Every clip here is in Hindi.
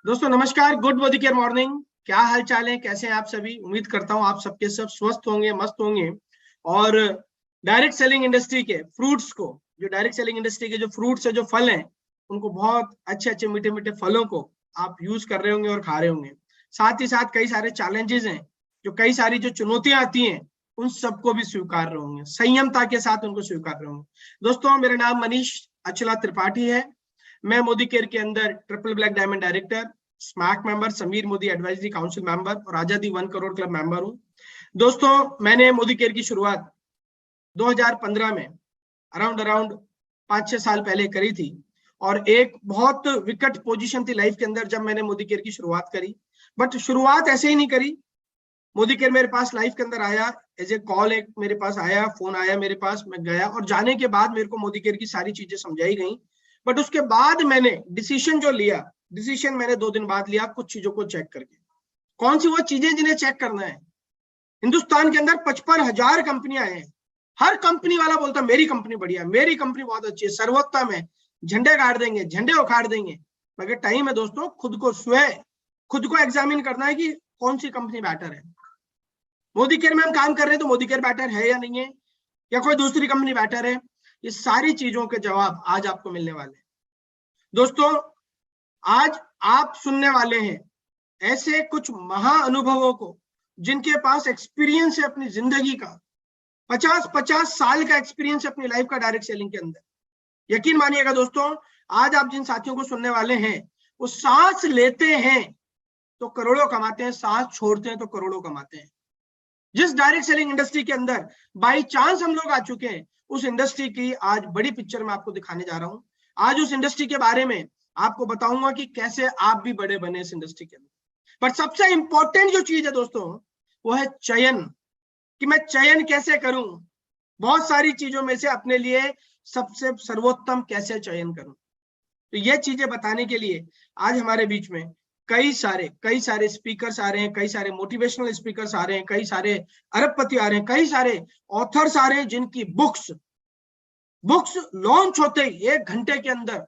दोस्तों नमस्कार। Good body care morning. क्या हाल चाल है, कैसे हैं आप सभी? उम्मीद करता हूं आप सबके सब स्वस्थ होंगे, मस्त होंगे। और डायरेक्ट सेलिंग इंडस्ट्री के फ्रूट्स को, जो डायरेक्ट सेलिंग इंडस्ट्री के जो फ्रूट्स है, जो फल हैं, उनको बहुत अच्छे अच्छे मीठे मीठे फलों को आप यूज कर रहे होंगे और खा रहे होंगे। साथ ही साथ कई सारे चैलेंजेस हैं, जो कई सारी जो चुनौतियां आती हैं, उन सबको भी स्वीकार रहे होंगे, संयमता के साथ उनको स्वीकार रहे होंगे। दोस्तों मेरा नाम मनीष अचला त्रिपाठी है। मैं मोदी केयर के अंदर triple black diamond director, smack member, Sameer Modi advisory council member और आजादी 1 करोड़ क्लब मेंबर हूं। दोस्तों मैंने मोदी केयर की शुरुआत 2015 में अराउंड 5-6 साल पहले करी थी। और एक बहुत विकट पोजीशन थी लाइफ के अंदर जब मैंने मोदी केयर की शुरुआत करी। बट शुरुआत ऐसे ही नहीं करी। मोदी केयर मेरे पास लाइफ के अंदर आया एज ए कॉल, एक मेरे पास आया, फोन आया मेरे पास, मैं गया और जाने के बाद मेरे को मोदी केयर की सारी चीजें समझाई गई। बट उसके बाद मैंने डिसीजन जो लिया, डिसीजन मैंने 2 दिन बाद लिया, कुछ चीजों को चेक करके। कौन सी वो चीजें जिन्हें चेक करना है? हिंदुस्तान के अंदर 55,000 कंपनियां हैं। हर कंपनी वाला बोलता है मेरी कंपनी बढ़िया, मेरी कंपनी बहुत अच्छी है, सर्वोत्तम है, झंडे गाड़ देंगे, झंडे उखाड़ देंगे। मगर टाइम है दोस्तों खुद को एग्जामिन करना है कि कौन सी कंपनी बेटर है। मोदी केयर में हम काम कर रहे हैं तो मोदी केयर बेटर है या नहीं है, या कोई दूसरी कंपनी बेटर है? ये सारी चीजों के जवाब आज आपको मिलने वाले हैं। दोस्तों आज आप सुनने वाले हैं ऐसे कुछ महा अनुभवों को, जिनके पास एक्सपीरियंस है अपनी जिंदगी का, 50-50 साल का एक्सपीरियंस है अपनी लाइफ का डायरेक्ट सेलिंग के अंदर। यकीन मानिएगा दोस्तों, आज आप जिन साथियों को सुनने वाले हैं, वो सांस लेते हैं तो करोड़ों कमाते हैं, सांस छोड़ते हैं तो करोड़ों कमाते हैं। जिस डायरेक्ट सेलिंग इंडस्ट्री के अंदर बाई चांस हम लोग आ चुके हैं, उस इंडस्ट्री की आज बड़ी पिक्चर मैं आपको दिखाने जा रहा हूं। आज उस इंडस्ट्री के बारे में आपको बताऊंगा कि कैसे आप भी बड़े बने इस इंडस्ट्री के अंदर। पर सबसे इंपॉर्टेंट जो चीज है दोस्तों, वो है चयन, कि मैं चयन कैसे करूं। बहुत सारी चीजों में से अपने लिए सबसे सर्वोत्तम कैसे चयन करूं। तो ये चीजें बताने के लिए आज हमारे बीच में कई सारे स्पीकर्स आ रहे हैं, कई सारे मोटिवेशनल स्पीकर्स आ रहे हैं, कई सारे अरबपति आ रहे हैं, कई सारे ऑथर्स आ रहे हैं, जिनकी बुक्स लॉन्च होते ही 1 घंटे के अंदर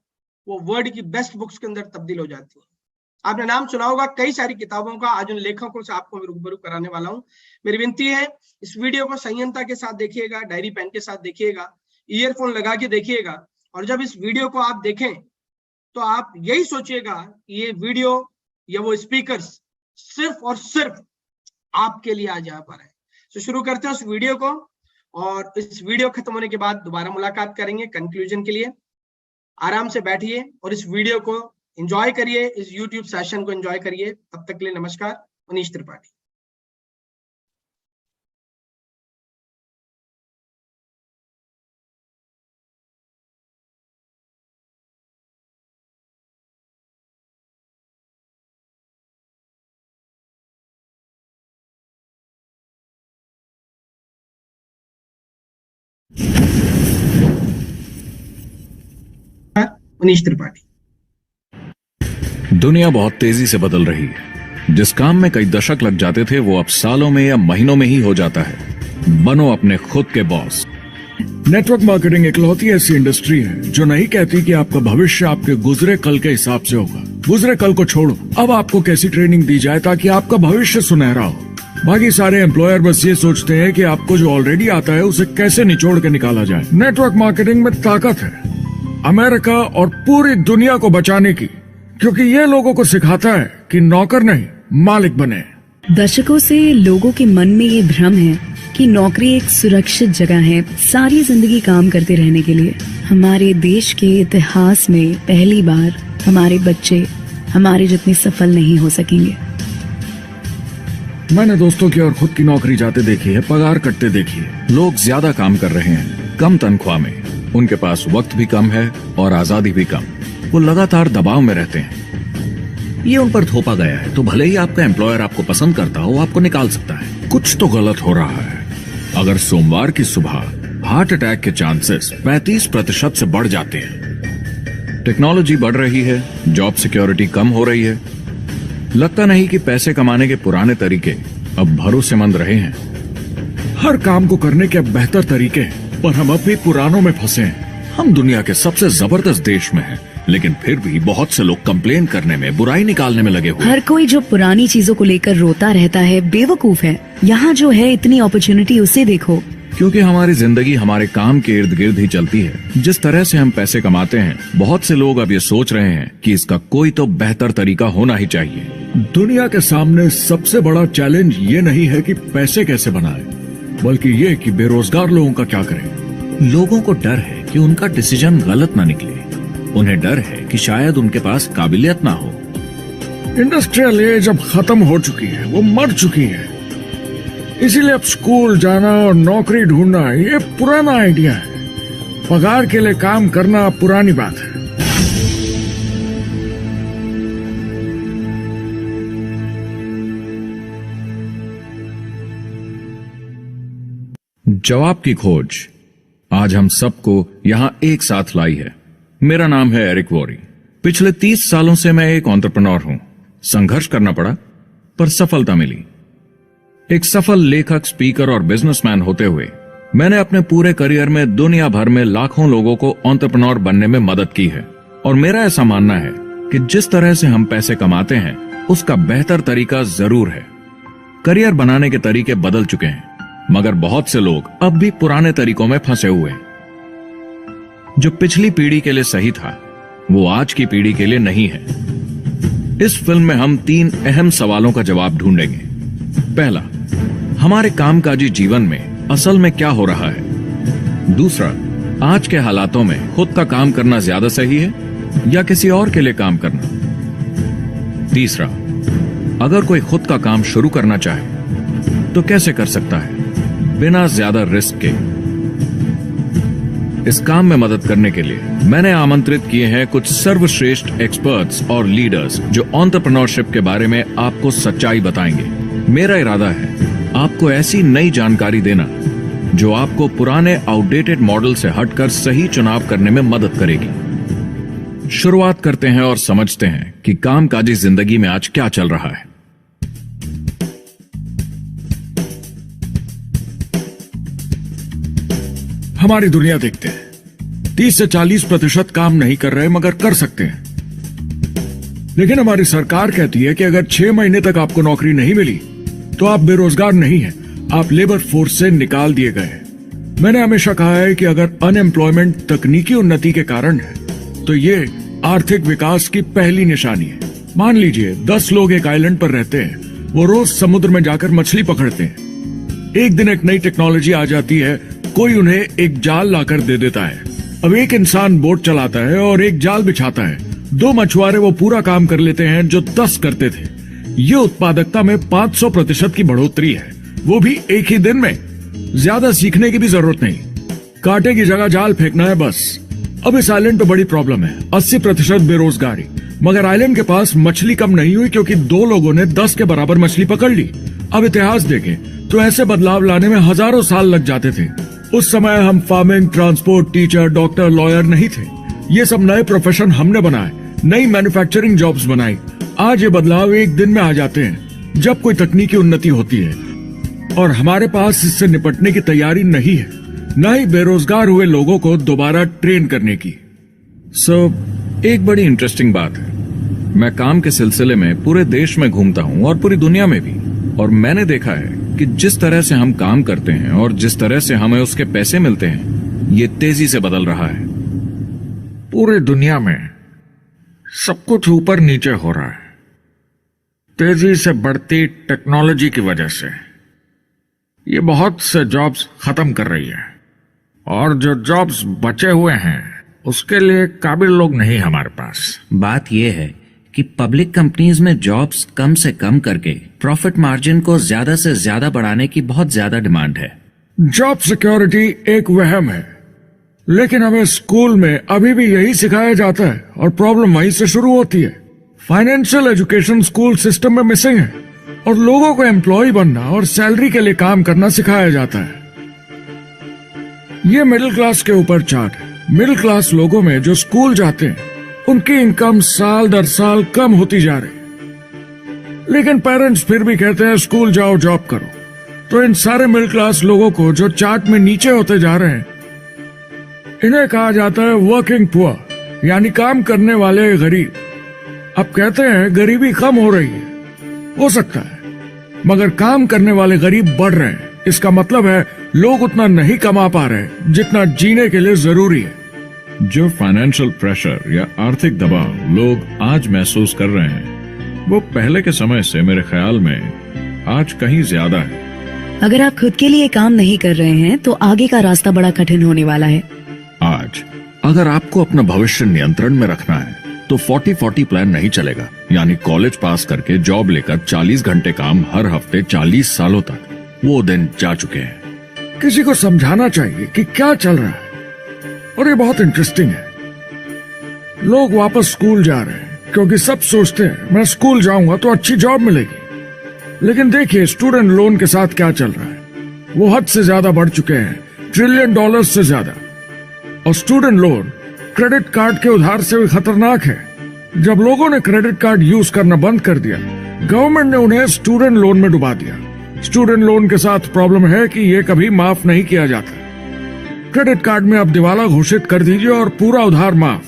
वो वर्ल्ड की बेस्ट बुक्स के अंदर तब्दील हो जाती है। आपने नाम सुना होगा कई सारी किताबों का। आज उन लेखकों से आपको मैं रूबरू कराने वाला हूं। मेरी विनती है, इस वीडियो को संयमता के साथ देखिएगा, डायरी पेन के साथ देखिएगा, ईयरफोन लगा के देखिएगा। और जब इस वीडियो को आप देखें तो आप यही सोचिएगा कि ये वीडियो या वो स्पीकर्स सिर्फ और सिर्फ आपके लिए आज यहाँ पर है। तो शुरू करते हैं उस वीडियो को, और इस वीडियो खत्म होने के बाद दोबारा मुलाकात करेंगे कंक्लूजन के लिए। आराम से बैठिए और इस वीडियो को एंजॉय करिए, इस YouTube सेशन को एंजॉय करिए। तब तक के लिए नमस्कार। मनीष त्रिपाठी। मनीष त्रिपाठी। दुनिया बहुत तेजी से बदल रही है। जिस काम में कई दशक लग जाते थे, वो अब सालों में या महीनों में ही हो जाता है। बनो अपने खुद के बॉस। नेटवर्क मार्केटिंग इकलौती ऐसी इंडस्ट्री है जो नहीं कहती कि आपका भविष्य आपके गुजरे कल के हिसाब से होगा। गुजरे कल को छोड़ो, अब आपको कैसी ट्रेनिंग दी जाए ताकि आपका भविष्य सुनहरा हो। बाकी सारे एम्प्लॉयर बस ये सोचते हैं कि आपको जो ऑलरेडी आता है उसे कैसे निचोड़ के निकाला जाए। नेटवर्क मार्केटिंग में ताकत है अमेरिका और पूरी दुनिया को बचाने की, क्योंकि ये लोगों को सिखाता है कि नौकर नहीं मालिक बने। दशकों से लोगों के मन में ये भ्रम है कि नौकरी एक सुरक्षित जगह है सारी जिंदगी काम करते रहने के लिए। हमारे देश के इतिहास में पहली बार हमारे बच्चे हमारे जितने सफल नहीं हो सकेंगे। मैंने दोस्तों की और खुद की नौकरी जाते देखी है, पगार कटते देखी है। लोग ज्यादा काम कर रहे हैं कम तनख्वाह में। उनके पास वक्त भी कम है और आजादी भी कम। वो लगातार दबाव में रहते हैं। ये उन पर थोपा गया है। तो भले ही आपका एम्प्लॉयर आपको पसंद करता हो, आपको निकाल सकता है। कुछ तो गलत हो रहा है। अगर सोमवार की सुबह हार्ट अटैक के चांसेस 35% से बढ़ जाते हैं। टेक्नोलॉजी बढ़ रही है, जॉब सिक्योरिटी कम हो रही है। लगता नहीं कि पैसे कमाने के पुराने तरीके अब भरोसेमंद रहे हैं। हर काम को करने के अब बेहतर तरीके हैं, पर हम अब भी पुरानों में फंसे हैं। हम दुनिया के सबसे जबरदस्त देश में हैं, लेकिन फिर भी बहुत से लोग कंप्लेन करने में, बुराई निकालने में लगे हुए हैं। हर कोई जो पुरानी चीजों को लेकर रोता रहता है बेवकूफ है। यहाँ जो है इतनी अपॉर्चुनिटी उसे देखो। क्योंकि हमारी जिंदगी हमारे काम के इर्द गिर्द ही चलती है। जिस तरह से हम पैसे कमाते हैं, बहुत से लोग अब ये सोच रहे हैं कि इसका कोई तो बेहतर तरीका होना ही चाहिए। दुनिया के सामने सबसे बड़ा चैलेंज ये नहीं है कि पैसे कैसे बनाएं, बल्कि ये कि बेरोजगार लोगों का क्या करें। लोगों को डर है कि उनका डिसीजन गलत ना निकले। उन्हें डर है कि शायद उनके पास काबिलियत ना हो। इंडस्ट्रियल एज अब खत्म हो चुकी है, वो मर चुकी है। इसीलिए अब स्कूल जाना और नौकरी ढूंढना ये पुराना आइडिया है। पगार के लिए काम करना पुरानी बात है। जवाब की खोज आज हम सबको यहां एक साथ लाई है। मेरा नाम है एरिक वॉरी। पिछले 30 सालों से मैं एक एंटरप्रेन्योर हूं। संघर्ष करना पड़ा, पर सफलता मिली। एक सफल लेखक, स्पीकर और बिजनेसमैन होते हुए मैंने अपने पूरे करियर में दुनिया भर में लाखों लोगों को एंटरप्रेन्योर बनने में मदद की है। और मेरा ऐसा मानना है कि जिस तरह से हम पैसे कमाते हैं, उसका बेहतर तरीका जरूर है। करियर बनाने के तरीके बदल चुके हैं, मगर बहुत से लोग अब भी पुराने तरीकों में फंसे हुए हैं। जो पिछली पीढ़ी के लिए सही था, वो आज की पीढ़ी के लिए नहीं है। इस फिल्म में हम 3 अहम सवालों का जवाब ढूंढेंगे। पहला, हमारे कामकाजी जीवन में असल में क्या हो रहा है। दूसरा, आज के हालातों में खुद का काम करना ज्यादा सही है या किसी और के लिए काम करना। तीसरा, अगर कोई खुद का काम शुरू करना चाहे तो कैसे कर सकता है बिना ज्यादा रिस्क के। इस काम में मदद करने के लिए मैंने आमंत्रित किए हैं कुछ सर्वश्रेष्ठ एक्सपर्ट्स और लीडर्स जो एंटरप्रेन्योरशिप के बारे में आपको सच्चाई बताएंगे। मेरा इरादा है आपको ऐसी नई जानकारी देना जो आपको पुराने आउटडेटेड मॉडल से हटकर सही चुनाव करने में मदद करेगी। शुरुआत करते हैं और समझते हैं कि कामकाजी जिंदगी में आज क्या चल रहा है। हमारी दुनिया देखते हैं, 30 से 40% काम नहीं कर रहे मगर कर सकते हैं। लेकिन हमारी सरकार कहती है कि अगर 6 महीने तक आपको नौकरी नहीं मिली तो आप बेरोजगार नहीं हैं, आप लेबर फोर्स से निकाल दिए गए। मैंने हमेशा कहा है कि अगर अनएम्प्लॉयमेंट तकनीकी उन्नति के कारण है तो ये आर्थिक विकास की पहली निशानी है। मान लीजिए 10 लोग एक आइलैंड पर रहते हैं, वो रोज समुद्र में जाकर मछली पकड़ते हैं। एक दिन एक नई टेक्नोलॉजी आ जाती है, कोई उन्हें एक जाल लाकर दे देता है। अब एक इंसान बोट चलाता है और एक जाल बिछाता है। 2 मछुआरे वो पूरा काम कर लेते हैं जो 10 करते थे। ये उत्पादकता में 500% की बढ़ोतरी है, वो भी एक ही दिन में। ज्यादा सीखने की भी जरूरत नहीं, कांटे की जगह जाल फेंकना है बस। अब इस आइलैंड पे बड़ी प्रॉब्लम है, 80% बेरोजगारी। मगर आइलैंड के पास मछली कम नहीं हुई क्योंकि 2 लोगों ने 10 के बराबर मछली पकड़ ली। अब इतिहास देखें तो ऐसे बदलाव लाने में हजारों साल लग जाते थे। उस समय हम farming, transport, teacher, doctor, lawyer नहीं थे। ये सब नए प्रोफेशन हमने बनाए, नई मैन्युफैक्चरिंग जॉब्स बनाई। आज ये बदलाव एक दिन में आ जाते हैं जब कोई तकनीकी उन्नति होती है, और हमारे पास इससे निपटने की तैयारी नहीं है, न ही बेरोजगार हुए लोगों को दोबारा ट्रेन करने की। एक बड़ी इंटरेस्टिंग बात है, मैं काम के सिलसिले में पूरे देश में घूमता हूं और पूरी दुनिया में भी, और मैंने देखा है कि जिस तरह से हम काम करते हैं और जिस तरह से हमें उसके पैसे मिलते हैं, ये तेजी से बदल रहा है। पूरी दुनिया में सब कुछ ऊपर नीचे हो रहा है, तेजी से बढ़ती टेक्नोलॉजी की वजह से। ये बहुत से जॉब्स खत्म कर रही है, और जो जॉब्स बचे हुए हैं उसके लिए काबिल लोग नहीं हमारे पास। बात यह है कि पब्लिक कंपनीज में जॉब्स कम से कम करके प्रॉफिट मार्जिन को ज्यादा से ज्यादा बढ़ाने की बहुत ज्यादा डिमांड है। जॉब सिक्योरिटी एक वहम है, लेकिन हमें स्कूल में अभी भी यही सिखाया जाता है और प्रॉब्लम वहीं से शुरू होती है। फाइनेंशियल एजुकेशन स्कूल सिस्टम में मिसिंग है, और लोगों को एम्प्लॉय बनना और सैलरी के लिए काम करना सिखाया जाता है। ये मिडिल क्लास के ऊपर चार्ट है। मिडिल क्लास लोगों में जो स्कूल जाते हैं उनकी इनकम साल दर साल कम होती जा रही, लेकिन पेरेंट्स फिर भी कहते हैं स्कूल जाओ, जॉब करो। तो इन सारे मिडिल क्लास लोगों को जो चार्ट में नीचे होते जा रहे हैं, इन्हें कहा जाता है वर्किंग पुअर यानी काम करने वाले गरीब। अब कहते हैं गरीबी कम हो रही है, हो सकता है, मगर काम करने वाले गरीब बढ़ रहे हैं। इसका मतलब है लोग उतना नहीं कमा पा रहे जितना जीने के लिए जरूरी है। जो फाइनेंशियल प्रेशर या आर्थिक दबाव लोग आज महसूस कर रहे हैं, वो पहले के समय से मेरे ख्याल में आज कहीं ज्यादा है। अगर आप खुद के लिए काम नहीं कर रहे हैं तो आगे का रास्ता बड़ा कठिन होने वाला है। आज अगर आपको अपना भविष्य नियंत्रण में रखना है तो 40-40 प्लान नहीं चलेगा। यानी कॉलेज पास करके जॉब लेकर 40 घंटे काम हर हफ्ते 40 सालों तक, वो दिन जा चुके हैं। किसी को समझाना चाहिए कि क्या चल रहा है, और ये बहुत इंटरेस्टिंग है। लोग वापस स्कूल जा रहे हैं क्योंकि सब सोचते हैं मैं स्कूल जाऊंगा तो अच्छी जॉब मिलेगी। लेकिन देखिए स्टूडेंट लोन के साथ क्या चल रहा है, वो हद से ज्यादा बढ़ चुके हैं, $1 ट्रिलियन से ज्यादा। और स्टूडेंट लोन क्रेडिट कार्ड के उधार से भी खतरनाक है। जब लोगों ने क्रेडिट कार्ड यूज करना बंद कर दिया, गवर्नमेंट ने उन्हें स्टूडेंट लोन में डुबा दिया। स्टूडेंट लोन के साथ प्रॉब्लम है कि ये कभी माफ नहीं किया जाता। क्रेडिट कार्ड में आप दिवाला घोषित कर दीजिए और पूरा उधार माफ,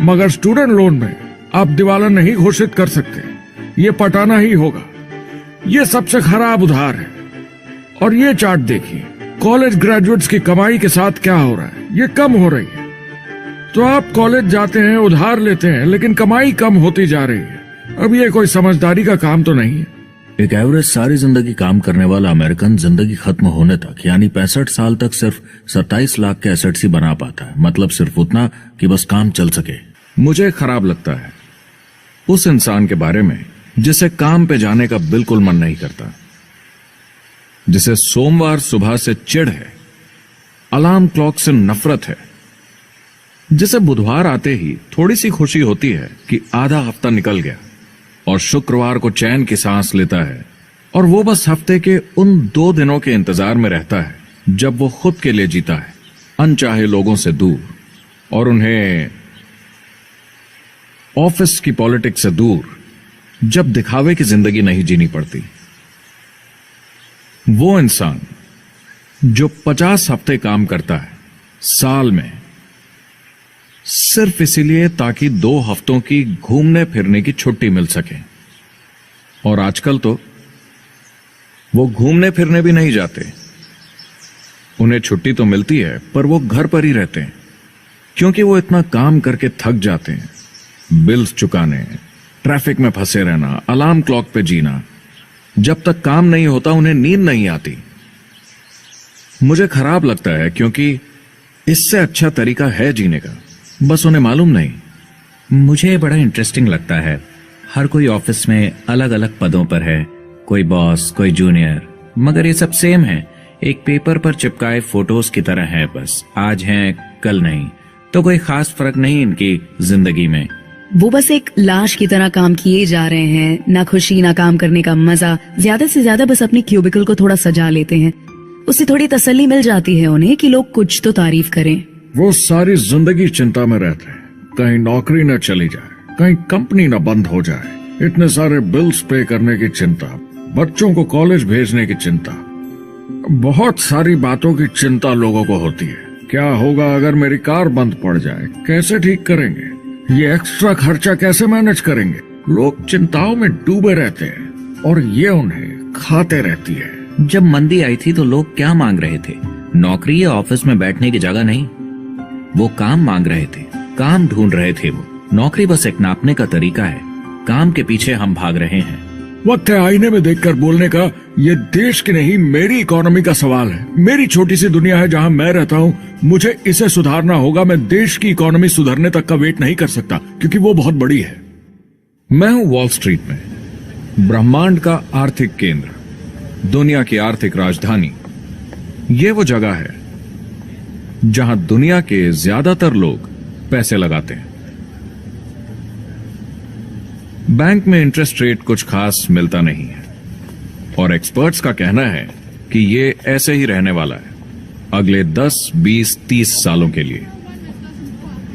मगर स्टूडेंट लोन में आप दिवाला नहीं घोषित कर सकते, ये पटाना ही होगा। ये सबसे खराब उधार है। और ये चार्ट देखिए, कॉलेज ग्रेजुएट्स की कमाई के साथ क्या हो रहा है, ये कम हो रही है। तो आप कॉलेज जाते हैं, उधार लेते हैं, लेकिन कमाई कम होती जा रही है। अब ये कोई समझदारी का काम तो नहीं है। एक एवरेज सारी जिंदगी काम करने वाला अमेरिकन जिंदगी खत्म होने तक यानी 65 साल तक सिर्फ 27 लाख के एसेट्स ही बना पाता है। मतलब सिर्फ उतना कि बस काम चल सके। मुझे खराब लगता है उस इंसान के बारे में जिसे काम पे जाने का बिल्कुल मन नहीं करता, जिसे सोमवार सुबह से चिढ़ है, अलार्म क्लॉक से नफरत है, जिसे बुधवार आते ही थोड़ी सी खुशी होती है कि आधा हफ्ता निकल गया और शुक्रवार को चैन की सांस लेता है। और वो बस हफ्ते के उन 2 दिनों के इंतजार में रहता है जब वो खुद के लिए जीता है, अनचाहे लोगों से दूर, और उन्हें ऑफिस की पॉलिटिक्स से दूर, जब दिखावे की जिंदगी नहीं जीनी पड़ती। वो इंसान जो 50 हफ्ते काम करता है साल में, सिर्फ इसीलिए ताकि 2 हफ्तों की घूमने फिरने की छुट्टी मिल सके। और आजकल तो वो घूमने फिरने भी नहीं जाते। उन्हें छुट्टी तो मिलती है पर वो घर पर ही रहते हैं, क्योंकि वो इतना काम करके थक जाते हैं। बिल्स चुकाने, ट्रैफिक में फंसे रहना, अलार्म क्लॉक पे जीना। जब तक काम नहीं होता उन्हें नींद नहीं आती। मुझे खराब लगता है क्योंकि इससे अच्छा तरीका है जीने का, बस उन्हें मालूम नहीं। मुझे बड़ा इंटरेस्टिंग लगता है, हर कोई ऑफिस में अलग अलग पदों पर है, कोई बॉस, कोई जूनियर, मगर ये सब सेम है, एक पेपर पर चिपकाए फोटोज की तरह है। बस आज हैं कल नहीं, तो कोई खास फर्क नहीं इनकी जिंदगी में। वो बस एक लाश की तरह काम किए जा रहे हैं, ना खुशी ना काम करने का मजा। ज्यादा से ज्यादा बस अपनी क्यूबिकल को थोड़ा सजा लेते हैं, उससे थोड़ी तसल्ली मिल जाती है उन्हें कि लोग कुछ तो तारीफ करें। वो सारी जिंदगी चिंता में रहते हैं, कहीं नौकरी न चली जाए, कहीं कंपनी न बंद हो जाए, इतने सारे बिल्स पे करने की चिंता, बच्चों को कॉलेज भेजने की चिंता, बहुत सारी बातों की चिंता लोगों को होती है। क्या होगा अगर मेरी कार बंद पड़ जाए, कैसे ठीक करेंगे, ये एक्स्ट्रा खर्चा कैसे मैनेज करेंगे। लोग चिंताओं में डूबे रहते हैं और ये उन्हें खाते रहती है। जब मंदी आई थी तो लोग क्या मांग रहे थे? नौकरी या ऑफिस में बैठने की जगह नहीं, वो काम मांग रहे थे, काम ढूंढ रहे थे। वो नौकरी बस एक नापने का तरीका है, काम के पीछे हम भाग रहे हैं। वक्त है आईने में देखकर बोलने का, ये देश की नहीं मेरी इकोनॉमी का सवाल है। मेरी छोटी सी दुनिया है जहां मैं रहता हूं, मुझे इसे सुधारना होगा। मैं देश की इकोनॉमी सुधरने तक का वेट नहीं कर सकता क्योंकि वो बहुत बड़ी है। मैं हूं वॉल स्ट्रीट में, ब्रह्मांड का आर्थिक केंद्र, दुनिया की आर्थिक राजधानी। ये वो जगह है जहां दुनिया के ज्यादातर लोग पैसे लगाते हैं। बैंक में इंटरेस्ट रेट कुछ खास मिलता नहीं है और एक्सपर्ट्स का कहना है कि ये ऐसे ही रहने वाला है अगले 10, 20, 30 सालों के लिए।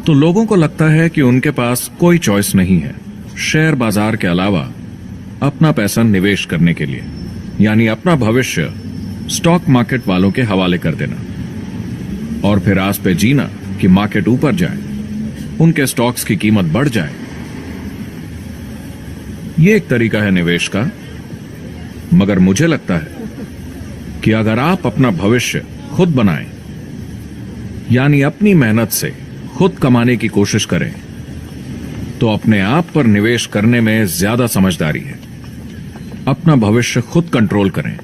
तो लोगों को लगता है कि उनके पास कोई चॉइस नहीं है शेयर बाजार के अलावा अपना पैसा निवेश करने के लिए, यानी अपना भविष्य स्टॉक मार्केट वालों के हवाले कर देना और फिर आस पे जीना कि मार्केट ऊपर जाए उनके स्टॉक्स की कीमत बढ़ जाए। ये एक तरीका है निवेश का, मगर मुझे लगता है कि अगर आप अपना भविष्य खुद बनाएं, यानी अपनी मेहनत से खुद कमाने की कोशिश करें, तो अपने आप पर निवेश करने में ज्यादा समझदारी है। अपना भविष्य खुद कंट्रोल करें,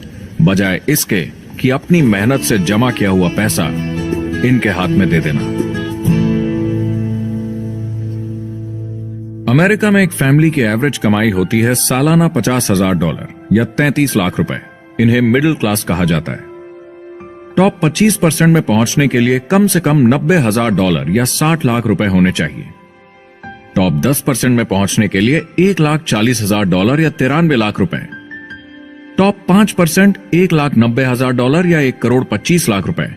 बजाय इसके कि अपनी मेहनत से जमा किया हुआ पैसा इनके हाथ में दे देना। अमेरिका में एक फैमिली की एवरेज कमाई होती है सालाना $50,000 या 33 लाख रुपए। इन्हें मिडिल क्लास कहा जाता है। टॉप 25% में पहुंचने के लिए कम से कम $90,000 या 60 लाख रुपए होने चाहिए। टॉप 10% में पहुंचने के लिए $1,40,000 या 93 लाख रुपए। टॉप 5% $1,90,000 या 1,25 लाख रुपए।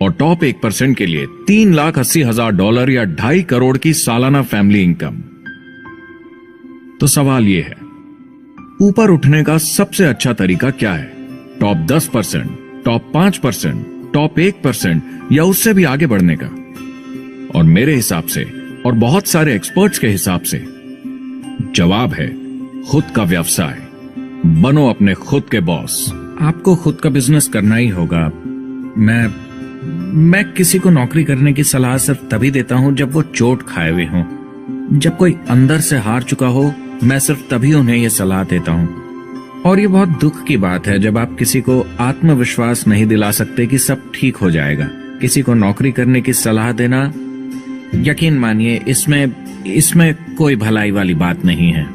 और टॉप 1% के लिए $3,80,000 या 2.5 करोड़ की सालाना फैमिली इनकम। तो सवाल यह है, ऊपर उठने का सबसे अच्छा तरीका क्या है? टॉप 10%, टॉप 5%, टॉप 1% या उससे भी आगे बढ़ने का? और मेरे हिसाब से और बहुत सारे एक्सपर्ट्स के हिसाब से जवाब है खुद का व्यवसाय। बनो अपने खुद के बॉस। आपको खुद का बिजनेस करना ही होगा। मैं किसी को नौकरी करने की सलाह सिर्फ तभी देता हूं जब वो चोट खाए हुए हों। जब कोई अंदर से हार चुका हो, मैं सिर्फ तभी उन्हें यह सलाह देता हूं। और ये बहुत दुख की बात है जब आप किसी को आत्मविश्वास नहीं दिला सकते कि सब ठीक हो जाएगा। किसी को नौकरी करने की सलाह देना, यकीन मानिए, इसमें कोई भलाई वाली बात नहीं है।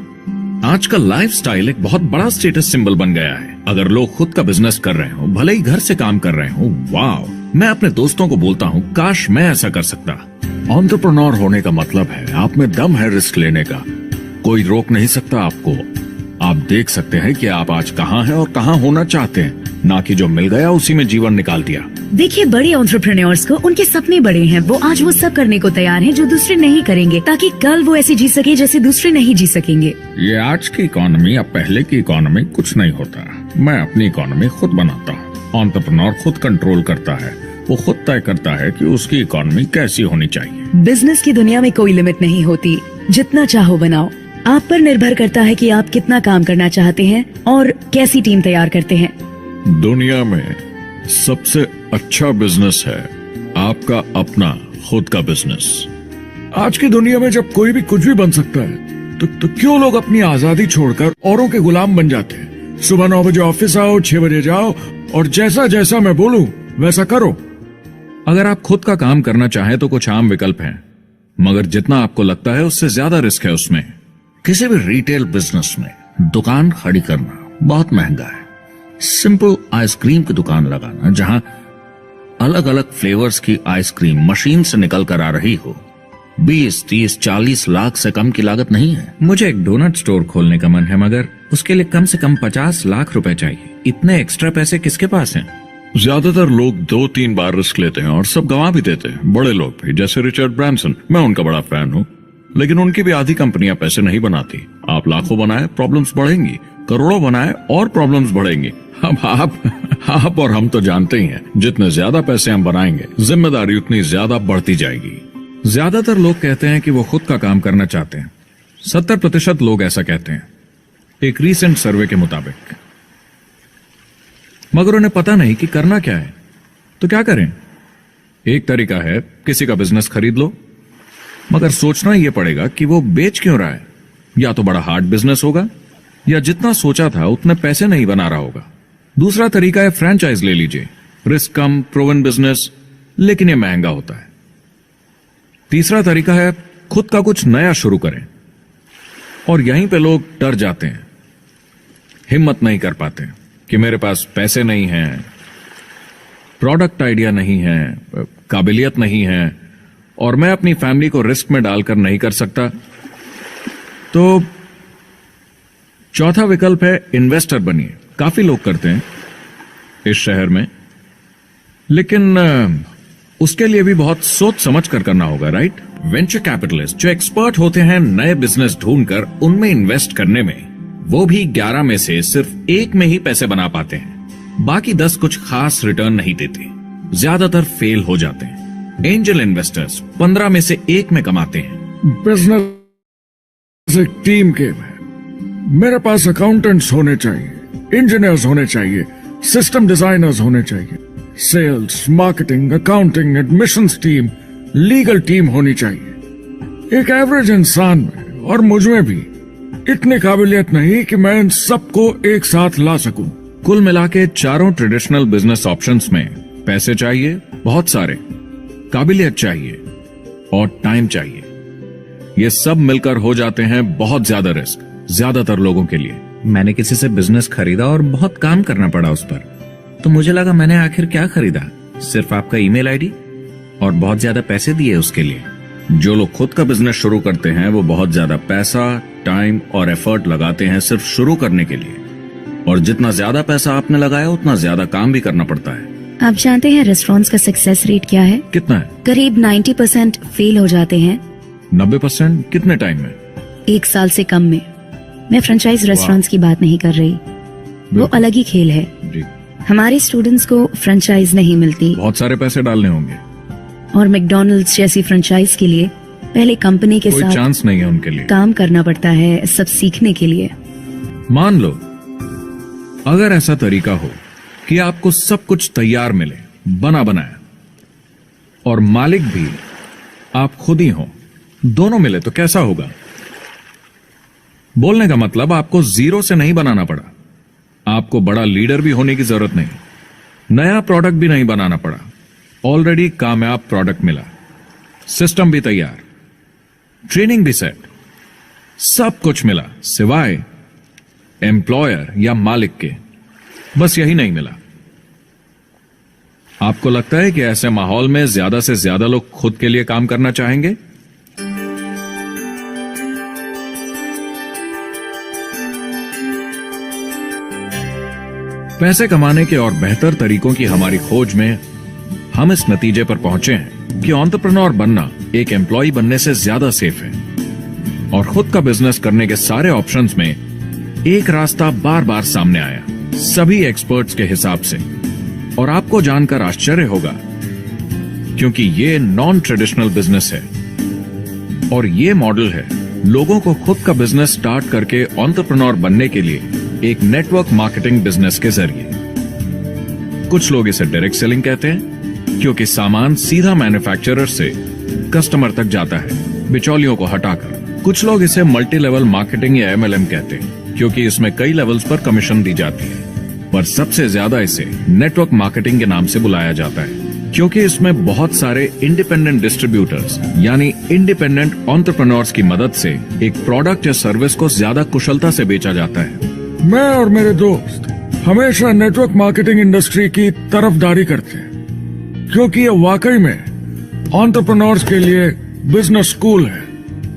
आजकल लाइफस्टाइल एक बहुत बड़ा स्टेटस सिंबल बन गया है। अगर लोग खुद का बिजनेस कर रहे हो, भले ही घर से काम कर रहे हो, वाह! मैं अपने दोस्तों को बोलता हूँ, काश मैं ऐसा कर सकता। एंटरप्रेन्योर होने का मतलब है आप में दम है रिस्क लेने का। कोई रोक नहीं सकता आपको। आप देख सकते हैं कि आप आज कहाँ हैं और कहाँ होना चाहते हैं, ना कि जो मिल गया उसी में जीवन निकाल दिया। देखिए, बड़े एंटरप्रेन्योर्स को उनके सपने बड़े हैं। वो आज वो सब करने को तैयार हैं जो दूसरे नहीं करेंगे, ताकि कल वो ऐसे जी सके जैसे दूसरे नहीं जी सकेंगे। ये आज की इकोनॉमी या पहले की इकोनॉमी कुछ नहीं होता। मैं अपनी इकोनॉमी खुद बनाता हूँ। एंटरप्रेन्योर खुद कंट्रोल करता है। वो खुद तय करता है कि उसकी इकोनॉमी कैसी होनी चाहिए। बिजनेस की दुनिया में कोई लिमिट नहीं होती। जितना चाहो बनाओ। आप पर निर्भर करता है कि आप कितना काम करना चाहते हैं और कैसी टीम तैयार करते हैं। दुनिया में सबसे अच्छा बिजनेस है आपका अपना खुद का बिजनेस। आज की दुनिया में जब कोई भी कुछ भी बन सकता है, तो क्यों लोग अपनी आजादी छोड़कर औरों के गुलाम बन जाते हैं? सुबह 9 बजे ऑफिस आओ, 6 बजे जाओ और जैसा जैसा मैं बोलूं वैसा करो। अगर आप खुद का काम करना चाहें तो कुछ आम विकल्प हैं, मगर जितना आपको लगता है उससे ज्यादा रिस्क है उसमें। किसी भी रिटेल बिजनेस में दुकान खड़ी करना बहुत महंगा है। सिंपल आइसक्रीम की दुकान लगाना, जहां अलग अलग फ्लेवर्स की आइसक्रीम मशीन से निकल कर आ रही हो, 20, 30, 40 लाख से कम की लागत नहीं है। मुझे एक डोनट स्टोर खोलने का मन है, मगर उसके लिए कम से कम 50 लाख रुपए चाहिए। इतने एक्स्ट्रा पैसे किसके पास हैं? ज्यादातर लोग 2-3 बार रिस्क लेते हैं और सब गंवा भी देते हैं। बड़े लोग भी, जैसे रिचर्ड ब्रांसन, मैं उनका बड़ा फैन हूँ, लेकिन उनकी भी आधी कंपनियां पैसे नहीं बनाती। आप लाखों बनाए, प्रॉब्लम्स बढ़ेंगी। करोड़ों बनाए और प्रॉब्लम्स बढ़ेंगी। अब आप और हम तो जानते ही हैं, जितने ज्यादा पैसे हम बनाएंगे, जिम्मेदारी उतनी ज्यादा बढ़ती जाएगी। ज्यादातर लोग कहते हैं कि वो खुद का काम करना चाहते हैं। 70% लोग ऐसा कहते हैं, एक रीसेंट सर्वे के मुताबिक। मगर उन्हें पता नहीं कि करना क्या है। तो क्या करें? एक तरीका है किसी का बिजनेस खरीद लो, मगर सोचना यह पड़ेगा कि वो बेच क्यों रहा है। या तो बड़ा हार्ड बिजनेस होगा, या जितना सोचा था उतने पैसे नहीं बना रहा होगा। दूसरा तरीका है फ्रेंचाइज ले लीजिए, रिस्क कम, प्रूवन बिजनेस, लेकिन यह महंगा होता है। तीसरा तरीका है खुद का कुछ नया शुरू करें, और यहीं पे लोग डर जाते हैं, हिम्मत नहीं कर पाते कि मेरे पास पैसे नहीं हैं, प्रोडक्ट आइडिया नहीं है, काबिलियत नहीं है, और मैं अपनी फैमिली को रिस्क में डालकर नहीं कर सकता। तो चौथा विकल्प है इन्वेस्टर बनिए। काफी लोग करते हैं इस शहर में, लेकिन उसके लिए भी बहुत सोच समझ कर करना होगा, राइट? वेंचर कैपिटलिस्ट जो एक्सपर्ट होते हैं नए बिजनेस ढूंढकर उनमें इन्वेस्ट करने में, वो भी 11 में से सिर्फ 1 में ही पैसे बना पाते हैं। बाकी 10 कुछ खास रिटर्न नहीं देते, ज्यादातर फेल हो जाते हैं। एंजल इन्वेस्टर्स 15 में से 1 में कमाते हैं। बिजनेस एक टीम गेम है। मेरे पास अकाउंटेंट्स होने चाहिए, इंजीनियर्स होने चाहिए, सिस्टम डिजाइनर्स होने चाहिए, sales, marketing, accounting, admissions team, legal team होनी चाहिए। एक एवरेज इंसान में और मुझ में भी इतनी काबिलियत नहीं कि मैं इन सबको एक साथ ला सकूं। कुल मिला के चारों ट्रेडिशनल बिजनेस ऑप्शंस में पैसे चाहिए बहुत सारे, काबिलियत चाहिए और टाइम चाहिए। ये सब मिलकर हो जाते हैं बहुत ज्यादा रिस्क ज्यादातर लोगों के लिए। मैंने किसी से बिजनेस खरीदा और बहुत काम करना पड़ा उस पर, तो मुझे लगा मैंने आखिर क्या खरीदा, सिर्फ आपका ईमेल आईडी, और बहुत ज्यादा पैसे दिए उसके लिए। जो लोग खुद का बिजनेस शुरू करते हैं वो बहुत ज्यादा पैसा, टाइम और एफर्ट लगाते हैं सिर्फ शुरू करने के लिए, और जितना ज्यादा पैसा आपने लगाया उतना ज्यादा काम भी करना पड़ता है। आप जानते हैं रेस्टोरेंट्स का सक्सेस रेट क्या है? कितना है? करीब 90% फेल हो जाते हैं। 90% कितने टाइम में? 1 साल से कम में। मैं फ्रेंचाइज रेस्टोरेंट्स की बात नहीं कर रही, वो बिल्कुल। अलग ही खेल है। जी, हमारे स्टूडेंट्स को फ्रेंचाइज नहीं मिलती, बहुत सारे पैसे डालने होंगे, और मैकडॉनल्ड्स जैसी फ्रेंचाइज के लिए पहले कंपनी के कोई साथ चांस नहीं है उनके लिए। काम करना पड़ता है सब सीखने के लिए। मान लो अगर ऐसा तरीका हो कि आपको सब कुछ तैयार मिले, बना बनाया, और मालिक भी आप खुद ही हो, दोनों मिले, तो कैसा होगा? बोलने का मतलब आपको जीरो से नहीं बनाना पड़ा, आपको बड़ा लीडर भी होने की जरूरत नहीं, नया प्रोडक्ट भी नहीं बनाना पड़ा, ऑलरेडी कामयाब प्रोडक्ट मिला, सिस्टम भी तैयार, ट्रेनिंग भी सेट, सब कुछ मिला सिवाय एम्प्लॉयर या मालिक के। बस यही नहीं मिला। आपको लगता है कि ऐसे माहौल में ज्यादा से ज्यादा लोग खुद के लिए काम करना चाहेंगे? पैसे कमाने के और बेहतर तरीकों की हमारी खोज में हम इस नतीजे पर पहुंचे हैं कि एंटरप्रेन्योर बनना एक एम्प्लॉय बनने से ज्यादा सेफ है, और खुद का बिजनेस करने के सारे ऑप्शंस में एक रास्ता बार बार सामने आया सभी एक्सपर्ट्स के हिसाब से। और आपको जानकर आश्चर्य होगा क्योंकि ये नॉन ट्रेडिशनल बिजनेस है, और ये मॉडल है लोगों को खुद का बिजनेस स्टार्ट करके एंटरप्रेन्योर बनने के लिए एक नेटवर्क मार्केटिंग बिजनेस के जरिए। कुछ लोग इसे डायरेक्ट सेलिंग कहते हैं क्योंकि सामान सीधा मैन्युफैक्चरर से कस्टमर तक जाता है बिचौलियों को हटाकर। कुछ लोग इसे मल्टी लेवल मार्केटिंग या MLM कहते हैं क्योंकि इसमें कई लेवल्स पर कमीशन दी जाती है, पर सबसे ज्यादा इसे नेटवर्क मार्केटिंग के नाम से बुलाया जाता है क्योंकि इसमें बहुत सारे इंडिपेंडेंट डिस्ट्रीब्यूटर्स यानी इंडिपेंडेंट एंटरप्रेन्योर्स की मदद से एक प्रोडक्ट या सर्विस को ज्यादा कुशलता से बेचा जाता है। मैं और मेरे दोस्त हमेशा नेटवर्क मार्केटिंग इंडस्ट्री की तरफदारी करते हैं क्योंकि ये वाकई में एंटरप्रेन्योर्स के लिए बिजनेस स्कूल है,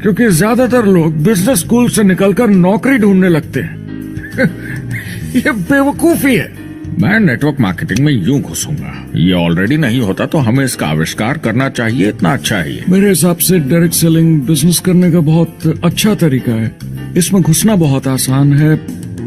क्योंकि ज्यादातर लोग बिजनेस स्कूल से निकलकर नौकरी ढूंढने लगते हैं। ये बेवकूफी है। मैं नेटवर्क मार्केटिंग में यूं घुसूंगा, ये ऑलरेडी नहीं होता तो हमें इसका आविष्कार करना चाहिए, इतना अच्छा है ये। मेरे हिसाब से डायरेक्ट सेलिंग बिजनेस करने का बहुत अच्छा तरीका है। इसमें घुसना बहुत आसान है।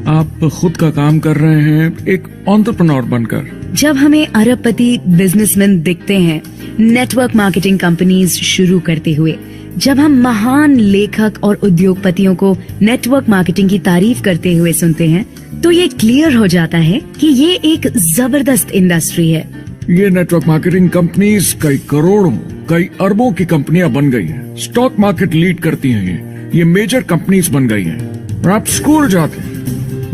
आप खुद का काम कर रहे हैं एक एंटरप्रेन्योर बनकर। जब हमें अरबपति बिजनेसमैन दिखते हैं नेटवर्क मार्केटिंग कंपनीज शुरू करते हुए, जब हम महान लेखक और उद्योगपतियों को नेटवर्क मार्केटिंग की तारीफ करते हुए सुनते हैं, तो ये क्लियर हो जाता है कि ये एक जबरदस्त इंडस्ट्री है। ये नेटवर्क मार्केटिंग कंपनीज कई करोड़ों, कई अरबों की कंपनियां बन गई हैं। स्टॉक मार्केट लीड करती हैं ये मेजर कंपनीज बन गई हैं। और आप स्कूल जाते हैं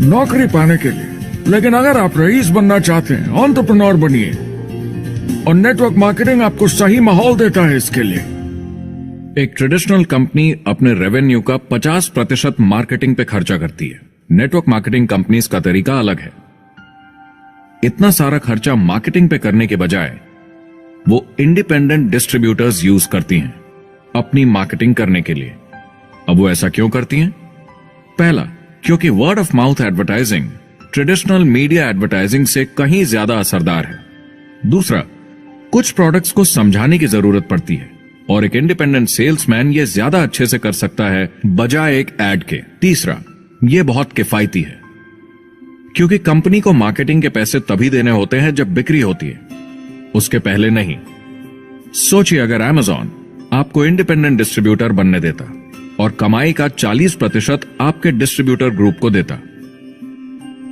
नौकरी पाने के लिए, लेकिन अगर आप रईस बनना चाहते हैं, एंटरप्रेन्योर बनिए, और नेटवर्क मार्केटिंग आपको सही माहौल देता है इसके लिए। एक ट्रेडिशनल कंपनी अपने रेवेन्यू का 50% मार्केटिंग पे खर्चा करती है। नेटवर्क मार्केटिंग कंपनीज का तरीका अलग है। इतना सारा खर्चा मार्केटिंग पे करने के बजाय वो इंडिपेंडेंट डिस्ट्रीब्यूटर्स यूज करती हैं अपनी मार्केटिंग करने के लिए। अब वो ऐसा क्यों करती हैं? पहला, क्योंकि word of mouth advertising traditional media advertising से कहीं ज्यादा असरदार है। दूसरा, कुछ प्रोडक्ट्स को समझाने की जरूरत पड़ती है और एक इंडिपेंडेंट सेल्समैन ये ज्यादा अच्छे से कर सकता है बजाय एक एड के। तीसरा, ये बहुत किफायती है क्योंकि कंपनी को मार्केटिंग के पैसे तभी देने होते हैं जब बिक्री होती है, उसके पहले नहीं। सोचिए अगर Amazon आपको इंडिपेंडेंट डिस्ट्रीब्यूटर बनने देता और कमाई का 40% आपके डिस्ट्रीब्यूटर ग्रुप को देता।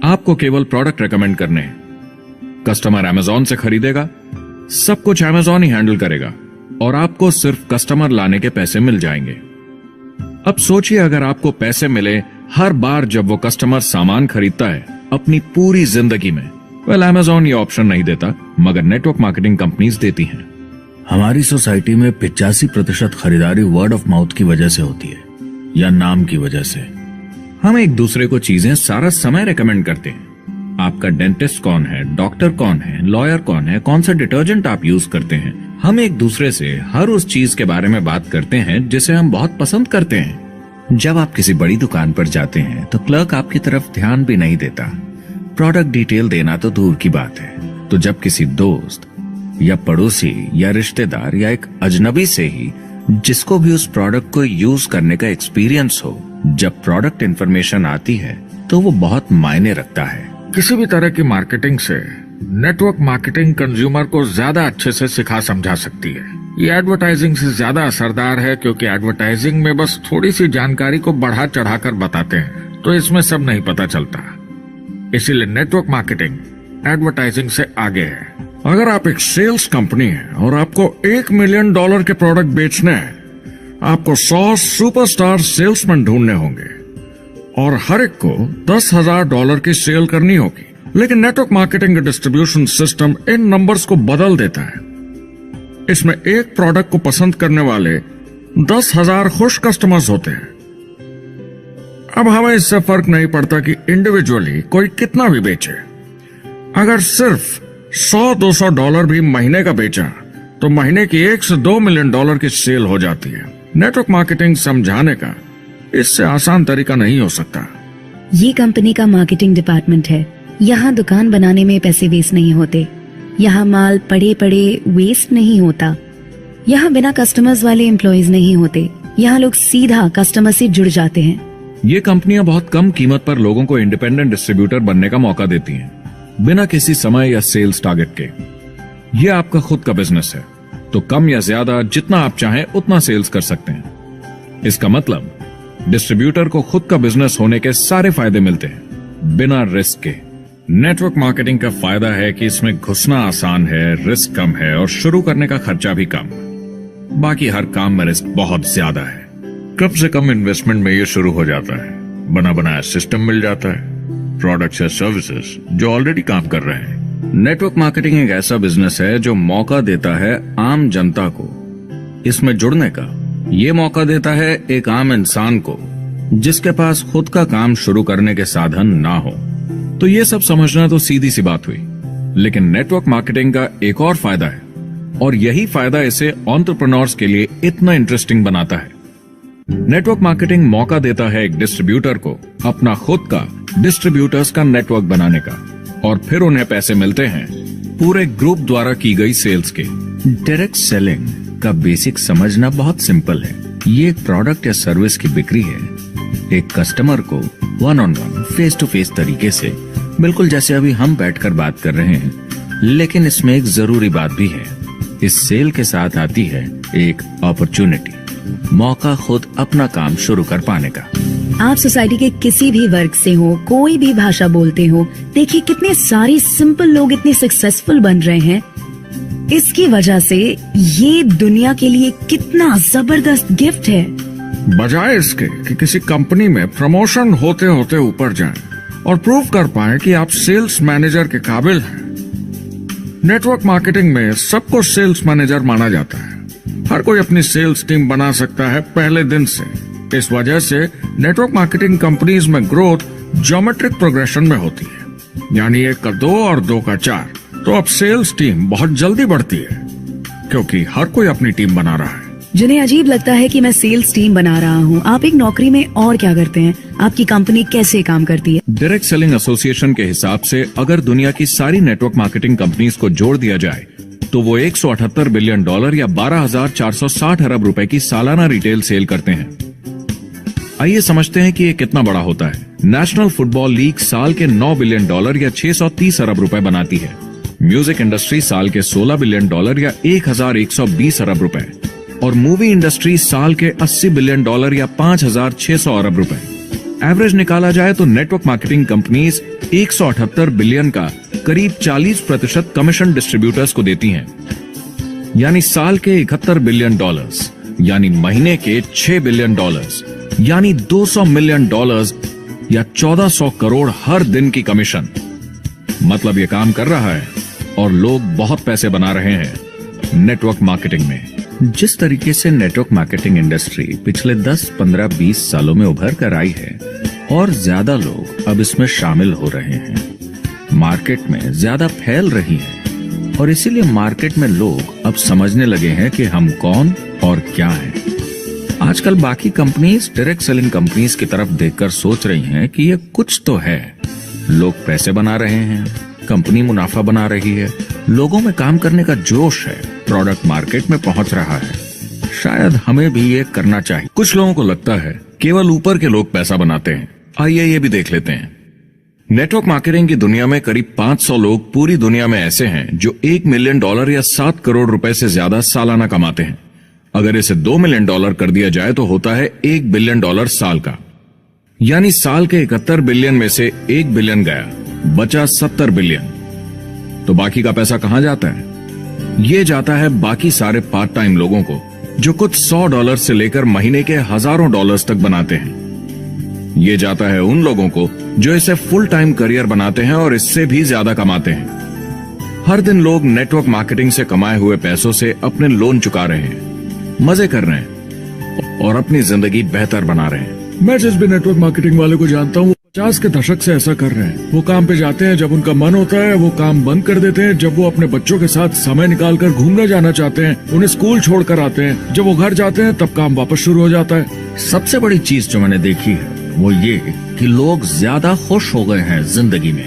आपको केवल प्रोडक्ट रेकमेंड करने हैं। कस्टमर अमेजॉन से खरीदेगा, सब कुछ अमेजॉन ही हैंडल करेगा और आपको सिर्फ कस्टमर लाने के पैसे मिल जाएंगे। अब सोचिए अगर आपको पैसे मिले हर बार जब वो कस्टमर सामान खरीदता है अपनी पूरी जिंदगी में। वेल, अमेजॉन ये ऑप्शन नहीं देता, मगर नेटवर्क मार्केटिंग कंपनीज देती हैं। हमारी सोसाइटी में 85% खरीदारी वर्ड ऑफ माउथ की वजह से होती है या नाम की वजह से। हम एक दूसरे को चीजें सारा समय रेकमेंड करते हैं। आपका डेंटिस्ट कौन है, डॉक्टर कौन है, लॉयर कौन है, कौन सा डिटर्जेंट आप यूज करते हैं। हम एक दूसरे से हर उस चीज के बारे में बात करते हैं जिसे हम बहुत पसंद करते हैं। जब आप किसी बड़ी दुकान पर जाते हैं तो क्लर्क आपकी तरफ ध्यान भी नहीं देता, प्रोडक्ट डिटेल देना तो दूर की बात है। तो जब किसी दोस्त या पड़ोसी या रिश्तेदार या एक अजनबी से ही जिसको भी उस प्रोडक्ट को यूज करने का एक्सपीरियंस हो, जब प्रोडक्ट इंफॉर्मेशन आती है तो वो बहुत मायने रखता है। किसी भी तरह की मार्केटिंग से नेटवर्क मार्केटिंग कंज्यूमर को ज्यादा अच्छे से सिखा समझा सकती है। ये एडवर्टाइजिंग से ज्यादा असरदार है क्योंकि एडवर्टाइजिंग में बस थोड़ी सी जानकारी को बढ़ा चढ़ाकर बताते हैं, तो इसमें सब नहीं पता चलता। इसीलिए नेटवर्क मार्केटिंग एडवर्टाइजिंग से आगे है। अगर आप एक सेल्स कंपनी है और आपको $1 मिलियन के प्रोडक्ट बेचने हैं, आपको 100 सुपरस्टार सेल्समैन ढूंढने होंगे और हर एक को $10,000 की सेल करनी होगी। लेकिन नेटवर्क मार्केटिंग का डिस्ट्रीब्यूशन सिस्टम इन नंबर्स को बदल देता है। इसमें एक प्रोडक्ट को पसंद करने वाले 10,000 खुश कस्टमर्स होते हैं। अब हमें इससे फर्क नहीं पड़ता कि इंडिविजुअली कोई कितना भी बेचे। अगर सिर्फ $100-200 भी महीने का बेचा तो महीने की $1 से $2 मिलियन की सेल हो जाती है। नेटवर्क मार्केटिंग समझाने का इससे आसान तरीका नहीं हो सकता। ये कंपनी का मार्केटिंग डिपार्टमेंट है। यहाँ दुकान बनाने में पैसे वेस्ट नहीं होते, यहाँ माल पड़े पड़े वेस्ट नहीं होता, यहाँ बिना कस्टमर्स वाले एम्प्लॉइज नहीं होते, यहाँ लोग सीधा कस्टमर से जुड़ जाते हैं। ये कंपनियां बहुत कम कीमत पर लोगों को इंडिपेंडेंट डिस्ट्रीब्यूटर बनने का मौका देती हैं, बिना किसी समय या सेल्स टारगेट के। ये आपका खुद का बिजनेस है, तो कम या ज्यादा जितना आप चाहें उतना सेल्स कर सकते हैं। इसका मतलब डिस्ट्रीब्यूटर को खुद का बिजनेस होने के सारे फायदे मिलते हैं बिना रिस्क के। नेटवर्क मार्केटिंग का फायदा है कि इसमें घुसना आसान है, रिस्क कम है और शुरू करने का खर्चा भी कम। बाकी हर काम में रिस्क बहुत ज्यादा है। कम से कम इन्वेस्टमेंट में ये शुरू हो जाता है, बना बनाया सिस्टम मिल जाता है, प्रोडक्ट्स या सर्विसेज जो ऑलरेडी काम कर रहे हैं। नेटवर्क मार्केटिंग एक ऐसा बिजनेस है जो मौका देता है आम जनता को इसमें जुड़ने का। ये मौका देता है एक आम इंसान को जिसके पास खुद का काम शुरू करने के साधन ना हो। तो ये सब समझना तो सीधी सी बात हुई, लेकिन नेटवर्क मार्केटिंग का एक और फायदा है और यही फायदा इसे एंटरप्रेन्योर्स के लिए इतना इंटरेस्टिंग बनाता है। नेटवर्क मार्केटिंग मौका देता है एक डिस्ट्रीब्यूटर को अपना खुद का डिस्ट्रीब्यूटर्स का नेटवर्क बनाने का और फिर उन्हें पैसे मिलते हैं पूरे ग्रुप द्वारा की गई सेल्स के। डायरेक्ट सेलिंग का बेसिक समझना बहुत सिंपल है। ये एक प्रोडक्ट या सर्विस की बिक्री है एक कस्टमर को one on one face to face तरीके से, बिल्कुल जैसे अभी हम बैठकर बात कर रहे हैं। लेकिन इसमें एक जरूरी बात भी है, इस सेल के साथ आती है एक अपॉर्चुनिटी, मौका खुद अपना काम शुरू कर पाने का। आप सोसाइटी के किसी भी वर्ग से हो, कोई भी भाषा बोलते हो, देखिए कितने सारे सिंपल लोग इतने सक्सेसफुल बन रहे हैं। इसकी वजह से ये दुनिया के लिए कितना जबरदस्त गिफ्ट है। बजाय इसके कि किसी कंपनी में प्रमोशन होते होते ऊपर जाएं और प्रूव कर पाएं कि आप सेल्स मैनेजर के काबिल हैं, नेटवर्क मार्केटिंग में सबको सेल्स मैनेजर माना जाता है। हर कोई अपनी सेल्स टीम बना सकता है पहले दिन से। इस वजह से नेटवर्क मार्केटिंग कंपनीज में ग्रोथ ज्योमेट्रिक प्रोग्रेशन में होती है, यानी 1 का 2 और 2 का 4। तो अब सेल्स टीम बहुत जल्दी बढ़ती है क्योंकि हर कोई अपनी टीम बना रहा है। जिन्हें अजीब लगता है कि मैं सेल्स टीम बना रहा हूँ, आप एक नौकरी में और क्या करते हैं? आपकी कंपनी कैसे काम करती है? डायरेक्ट सेलिंग एसोसिएशन के हिसाब से अगर दुनिया की सारी नेटवर्क मार्केटिंग कंपनीज को जोड़ दिया जाए तो वो $178 बिलियन या 12,460 अरब रुपए की सालाना रिटेल सेल करते हैं। आइए समझते हैं कि ये कितना बड़ा होता है। नेशनल फुटबॉल लीग साल के $9 बिलियन या 630 अरब रुपए बनाती है। म्यूजिक इंडस्ट्री साल के $16 बिलियन या 1,120 अरब रुपए। और मूवी इंडस्ट्री साल के $80 बिलियन या 5,600 अरब रुपए। एवरेज निकाला जाए तो नेटवर्क मार्केटिंग कंपनीज 178 बिलियन का करीब 40% कमीशन डिस्ट्रीब्यूटर्स को देती हैं, यानी साल के $71 बिलियन, यानी महीने के $6 बिलियन, यानी $200 मिलियन या 1400 करोड़ हर दिन की कमीशन। मतलब ये काम कर रहा है और लोग बहुत पैसे बना रहे हैं नेटवर्क मार्केटिंग में। जिस तरीके से नेटवर्क मार्केटिंग इंडस्ट्री पिछले 10, 15, 20 सालों में उभर कर आई है और ज्यादा लोग अब इसमें शामिल हो रहे हैं, मार्केट में ज्यादा फैल रही है और इसीलिए मार्केट में लोग अब समझने लगे हैं कि हम कौन और क्या हैं। आजकल बाकी कंपनीज डायरेक्ट सेलिंग कंपनीज की तरफ देखकर सोच रही हैं कि ये कुछ तो है। लोग पैसे बना रहे हैं, कंपनी मुनाफा बना रही है, लोगों में काम करने का जोश है, प्रोडक्ट मार्केट में पहुंच रहा है, शायद हमें भी ये करना चाहिए। कुछ लोगों को लगता है केवल ऊपर के लोग पैसा बनाते हैं। आइए ये भी देख लेते हैं। नेटवर्क मार्केटिंग की दुनिया में करीब 500 लोग पूरी दुनिया में ऐसे हैं जो $1 मिलियन या 7 करोड़ रुपए से ज्यादा सालाना कमाते हैं। अगर इसे $2 मिलियन कर दिया जाए तो होता है $1 बिलियन साल का, यानी साल के 71 बिलियन में से 1 बिलियन गया, बचा 70 बिलियन। तो बाकी का पैसा कहां जाता है? ये जाता है बाकी सारे पार्ट टाइम लोगों को जो कुछ $100 से लेकर महीने के हजारों डॉलर्स तक बनाते हैं। ये जाता है उन लोगों को जो इसे फुल टाइम करियर बनाते हैं और इससे भी ज्यादा कमाते हैं। हर दिन लोग नेटवर्क मार्केटिंग से कमाए हुए पैसों से अपने लोन चुका रहे हैं, मजे कर रहे हैं और अपनी जिंदगी बेहतर बना रहे हैं। मैं जिस भी नेटवर्क मार्केटिंग वाले को जानता हूँ, वो 50 के दशक से ऐसा कर रहे हैं। वो काम पे जाते हैं जब उनका मन होता है, वो काम बंद कर देते हैं जब वो अपने बच्चों के साथ समय निकालकर घूमने जाना चाहते हैं, उन्हें स्कूल छोड़कर आते हैं, जब वो घर जाते हैं तब काम वापस शुरू हो जाता है। सबसे बड़ी चीज जो मैंने देखी है वो ये कि लोग ज्यादा खुश हो गए हैं जिंदगी में।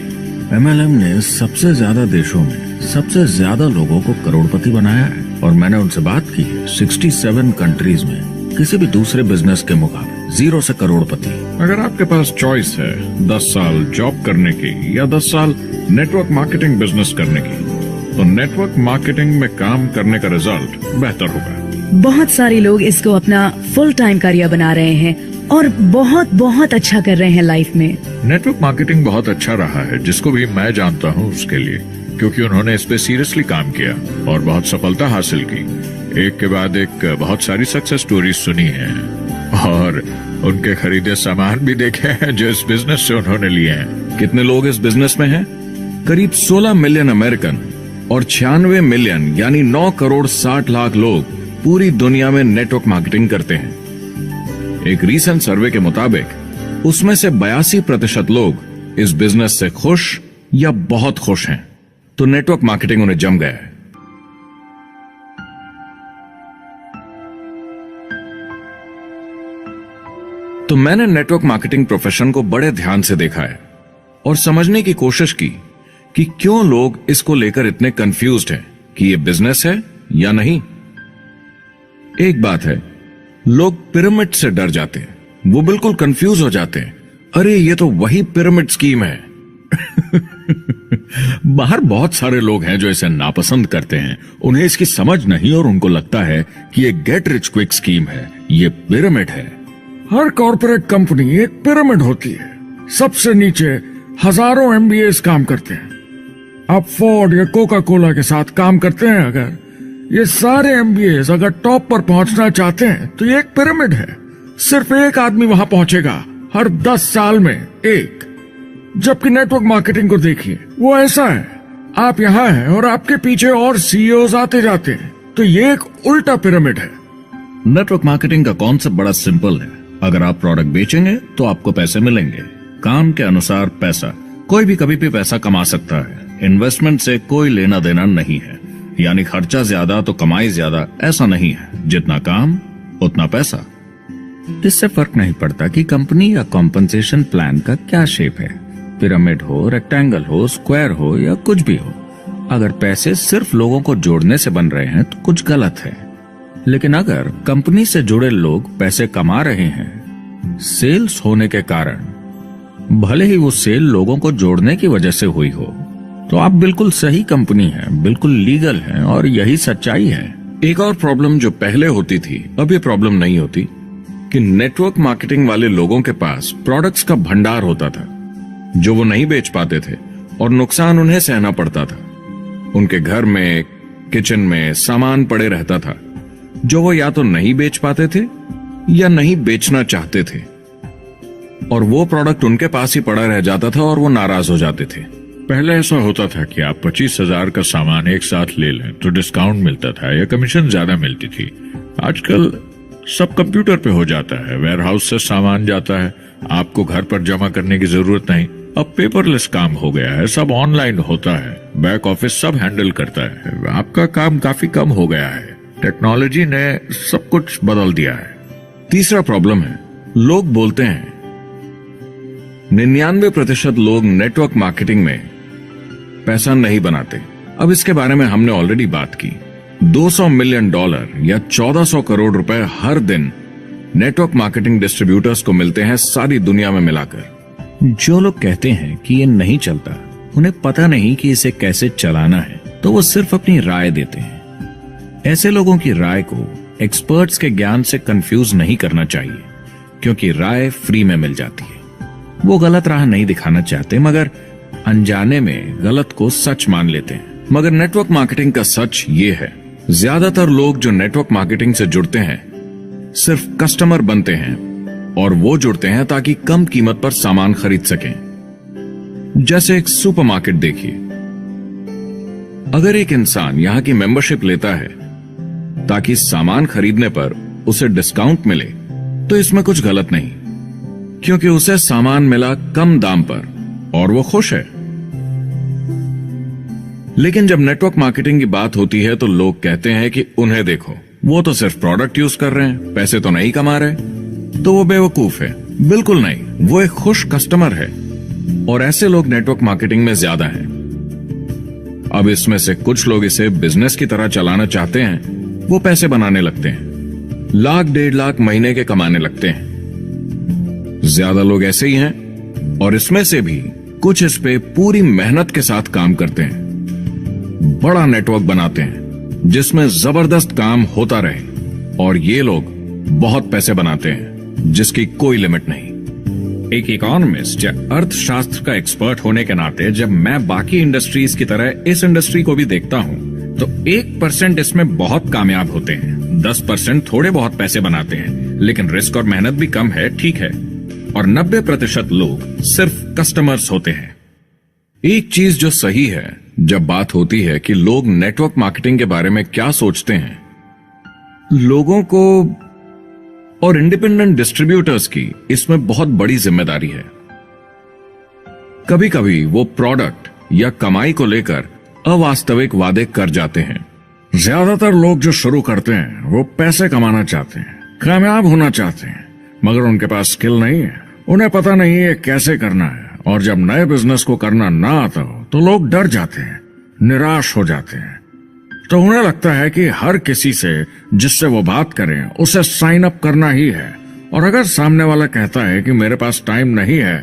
MLM ने सबसे ज्यादा देशों में सबसे ज्यादा लोगों को करोड़पति बनाया है और मैंने उनसे बात की है। 67 कंट्रीज में किसी भी दूसरे बिजनेस के मुकाबले 0 से करोड़पति। अगर आपके पास चॉइस है 10 साल जॉब करने की या 10 साल नेटवर्क मार्केटिंग बिजनेस करने की, तो नेटवर्क मार्केटिंग में काम करने का रिजल्ट बेहतर होगा। बहुत सारे लोग इसको अपना फुल टाइम करियर बना रहे हैं और बहुत बहुत अच्छा कर रहे हैं लाइफ में। नेटवर्क मार्केटिंग बहुत अच्छा रहा है, जिसको भी मैं जानता हूँ उसके लिए, क्योंकि उन्होंने इस पे सीरियसली काम किया और बहुत सफलता हासिल की। एक के बाद एक बहुत सारी सक्सेस स्टोरीज सुनी है और उनके खरीदे सामान भी देखे हैं जो इस बिजनेस से उन्होंने लिए हैं। कितने लोग इस बिजनेस में हैं? करीब 16 मिलियन अमेरिकन और 96 मिलियन यानी 9 करोड़ 60 लाख लोग पूरी दुनिया में नेटवर्क मार्केटिंग करते हैं। एक रीसेंट सर्वे के मुताबिक उसमें से 82% लोग इस बिजनेस से खुश या बहुत खुश हैं। तो नेटवर्क मार्केटिंग उन्हें जम गया है। तो मैंने नेटवर्क मार्केटिंग प्रोफेशन को बड़े ध्यान से देखा है और समझने की कोशिश की कि क्यों लोग इसको लेकर इतने कंफ्यूज्ड हैं कि ये बिजनेस है या नहीं। एक बात है, लोग पिरामिड से डर जाते हैं, वो बिल्कुल कंफ्यूज हो जाते हैं। अरे ये तो वही पिरामिड स्कीम है। बाहर बहुत सारे लोग हैं जो इसे नापसंद करते हैं, उन्हें इसकी समझ नहीं और उनको लगता है कि ये गेट रिच क्विक स्कीम है, ये पिरामिड है। हर कॉर्पोरेट कंपनी एक पिरामिड होती है। सबसे नीचे हजारों MBAs काम करते हैं। आप फोर्ड या कोका कोला के साथ काम करते हैं, अगर ये सारे MBAs अगर टॉप पर पहुंचना चाहते हैं तो ये एक पिरामिड है। सिर्फ एक आदमी वहां पहुंचेगा हर 10 साल में, एक। जबकि नेटवर्क मार्केटिंग को देखिए, वो ऐसा है, आप यहाँ हैं और आपके पीछे और CEOs आते जाते हैं। तो ये एक उल्टा पिरामिड है। नेटवर्क मार्केटिंग का कॉन्सेप्ट बड़ा सिंपल है। अगर आप प्रोडक्ट बेचेंगे तो आपको पैसे मिलेंगे, काम के अनुसार पैसा। कोई भी कभी भी पैसा कमा सकता है, इन्वेस्टमेंट से कोई लेना देना नहीं है। यानी खर्चा ज्यादा तो कमाई ज्यादा, ऐसा नहीं है। जितना काम उतना पैसा। इससे फर्क नहीं पड़ता कि कंपनी या कॉम्पनसेशन प्लान का क्या शेप है, पिरामिड हो, रेक्टेंगल हो, स्क्वायर हो या कुछ भी हो। अगर पैसे सिर्फ लोगों को जोड़ने से बन रहे हैं तो कुछ गलत है। लेकिन अगर कंपनी से जुड़े लोग पैसे कमा रहे हैं सेल्स होने के कारण, भले ही वो सेल लोगों को जोड़ने की वजह से हुई हो, तो आप बिल्कुल सही कंपनी है, बिल्कुल लीगल है और यही सच्चाई है। एक और प्रॉब्लम जो पहले होती थी, अब ये प्रॉब्लम नहीं होती, कि नेटवर्क मार्केटिंग वाले लोगों के पास प्रोडक्ट्स का भंडार होता था जो वो नहीं बेच पाते थे और नुकसान उन्हें सहना पड़ता था। उनके घर में, किचन में सामान पड़े रहता था जो वो या तो नहीं बेच पाते थे या नहीं बेचना चाहते थे, और वो प्रोडक्ट उनके पास ही पड़ा रह जाता था और वो नाराज हो जाते थे। पहले ऐसा होता था कि आप 25,000 का सामान एक साथ ले लें तो डिस्काउंट मिलता था या कमीशन ज्यादा मिलती थी। आजकल सब कंप्यूटर पे हो जाता है, वेयरहाउस से सामान जाता है, आपको घर पर जमा करने की जरूरत नहीं। अब पेपरलेस काम हो गया है, सब ऑनलाइन होता है, बैक ऑफिस सब हैंडल करता है, आपका काम काफी कम हो गया है। टेक्नोलॉजी ने सब कुछ बदल दिया है। तीसरा प्रॉब्लम है, लोग बोलते हैं 99% लोग नेटवर्क मार्केटिंग में पैसा नहीं बनाते। अब इसके बारे में हमने ऑलरेडी बात की। $200 मिलियन या 1400 करोड़ रुपए हर दिन नेटवर्क मार्केटिंग डिस्ट्रीब्यूटर्स को मिलते हैं सारी दुनिया में मिलाकर। जो लोग कहते हैं कि ये नहीं चलता, उन्हें पता नहीं कि इसे कैसे चलाना है, तो वो सिर्फ अपनी राय देते हैं। ऐसे लोगों की राय को एक्सपर्ट्स के ज्ञान से कंफ्यूज नहीं करना चाहिए, क्योंकि राय फ्री में मिल जाती है। वो गलत राह नहीं दिखाना चाहते, मगर अनजाने में गलत को सच मान लेते हैं। मगर नेटवर्क मार्केटिंग का सच ये है, ज्यादातर लोग जो नेटवर्क मार्केटिंग से जुड़ते हैं सिर्फ कस्टमर बनते हैं, और वो जुड़ते हैं ताकि कम कीमत पर सामान खरीद सकें। जैसे एक सुपरमार्केट देखिए, अगर एक इंसान यहां की मेंबरशिप लेता है ताकि सामान खरीदने पर उसे डिस्काउंट मिले, तो इसमें कुछ गलत नहीं, क्योंकि उसे सामान मिला कम दाम पर और वो खुश है। लेकिन जब नेटवर्क मार्केटिंग की बात होती है तो लोग कहते हैं कि उन्हें देखो, वो तो सिर्फ प्रोडक्ट यूज कर रहे हैं, पैसे तो नहीं कमा रहे, तो वो बेवकूफ है। बिल्कुल नहीं, वो एक खुश कस्टमर है, और ऐसे लोग नेटवर्क मार्केटिंग में ज्यादा हैं। अब इसमें से कुछ लोग इसे बिजनेस की तरह चलाना चाहते हैं, वो पैसे बनाने लगते हैं, लाख 1.5 लाख महीने के कमाने लगते हैं। ज्यादा लोग ऐसे ही हैं, और इसमें से भी कुछ इस पे पूरी मेहनत के साथ काम करते हैं, बड़ा नेटवर्क बनाते हैं जिसमें जबरदस्त काम होता रहे, और ये लोग बहुत पैसे बनाते हैं जिसकी कोई लिमिट नहीं। एक इकोनॉमिस्ट या अर्थशास्त्र का एक्सपर्ट होने के नाते जब मैं बाकी इंडस्ट्रीज की तरह इस इंडस्ट्री को भी देखता हूं, तो 1% इसमें बहुत कामयाब होते हैं, 10% थोड़े बहुत पैसे बनाते हैं, लेकिन रिस्क और मेहनत भी कम है, ठीक है, और 90% लोग सिर्फ कस्टमर्स होते हैं। एक चीज जो सही है जब बात होती है कि लोग नेटवर्क मार्केटिंग के बारे में क्या सोचते हैं, लोगों को और इंडिपेंडेंट डिस्ट्रीब्यूटर्स की इसमें बहुत बड़ी जिम्मेदारी है। कभी कभी वो प्रोडक्ट या कमाई को लेकर अवास्तविक वादे कर जाते हैं। ज्यादातर लोग जो शुरू करते हैं वो पैसे कमाना चाहते हैं, कामयाब होना चाहते हैं, मगर उनके पास स्किल नहीं है, उन्हें पता नहीं है कैसे करना है, और जब नए बिजनेस को करना ना आता हो तो लोग डर जाते हैं, निराश हो जाते हैं। तो उन्हें लगता है कि हर किसी से जिससे वो बात करें उसे साइन अप करना ही है, और अगर सामने वाला कहता है कि मेरे पास टाइम नहीं है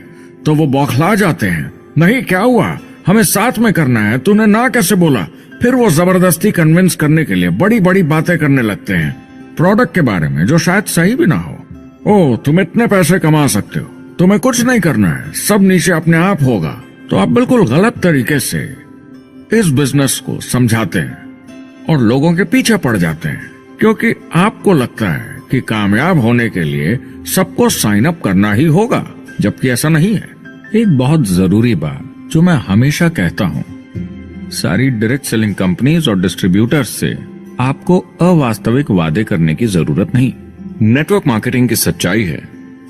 तो वो बौखला जाते हैं। नहीं, क्या हुआ, हमें साथ में करना है, तूने ना कैसे बोला। फिर वो जबरदस्ती कन्विंस करने के लिए बड़ी बड़ी बातें करने लगते हैं प्रोडक्ट के बारे में जो शायद सही भी ना हो। ओ, तुम इतने पैसे कमा सकते हो, तुम्हें कुछ नहीं करना है, सब नीचे अपने आप होगा। तो आप बिल्कुल गलत तरीके से इस बिजनेस को समझाते हैं और लोगों के पीछे पड़ जाते हैं, क्योंकि आपको लगता है कि कामयाब होने के लिए सबको साइन अप करना ही होगा, जबकि ऐसा नहीं है। एक बहुत जरूरी बात जो मैं हमेशा कहता हूं, सारी डायरेक्ट सेलिंग कंपनीज और डिस्ट्रीब्यूटर्स से आपको अवास्तविक वादे करने की जरूरत नहीं। नेटवर्क मार्केटिंग की सच्चाई है,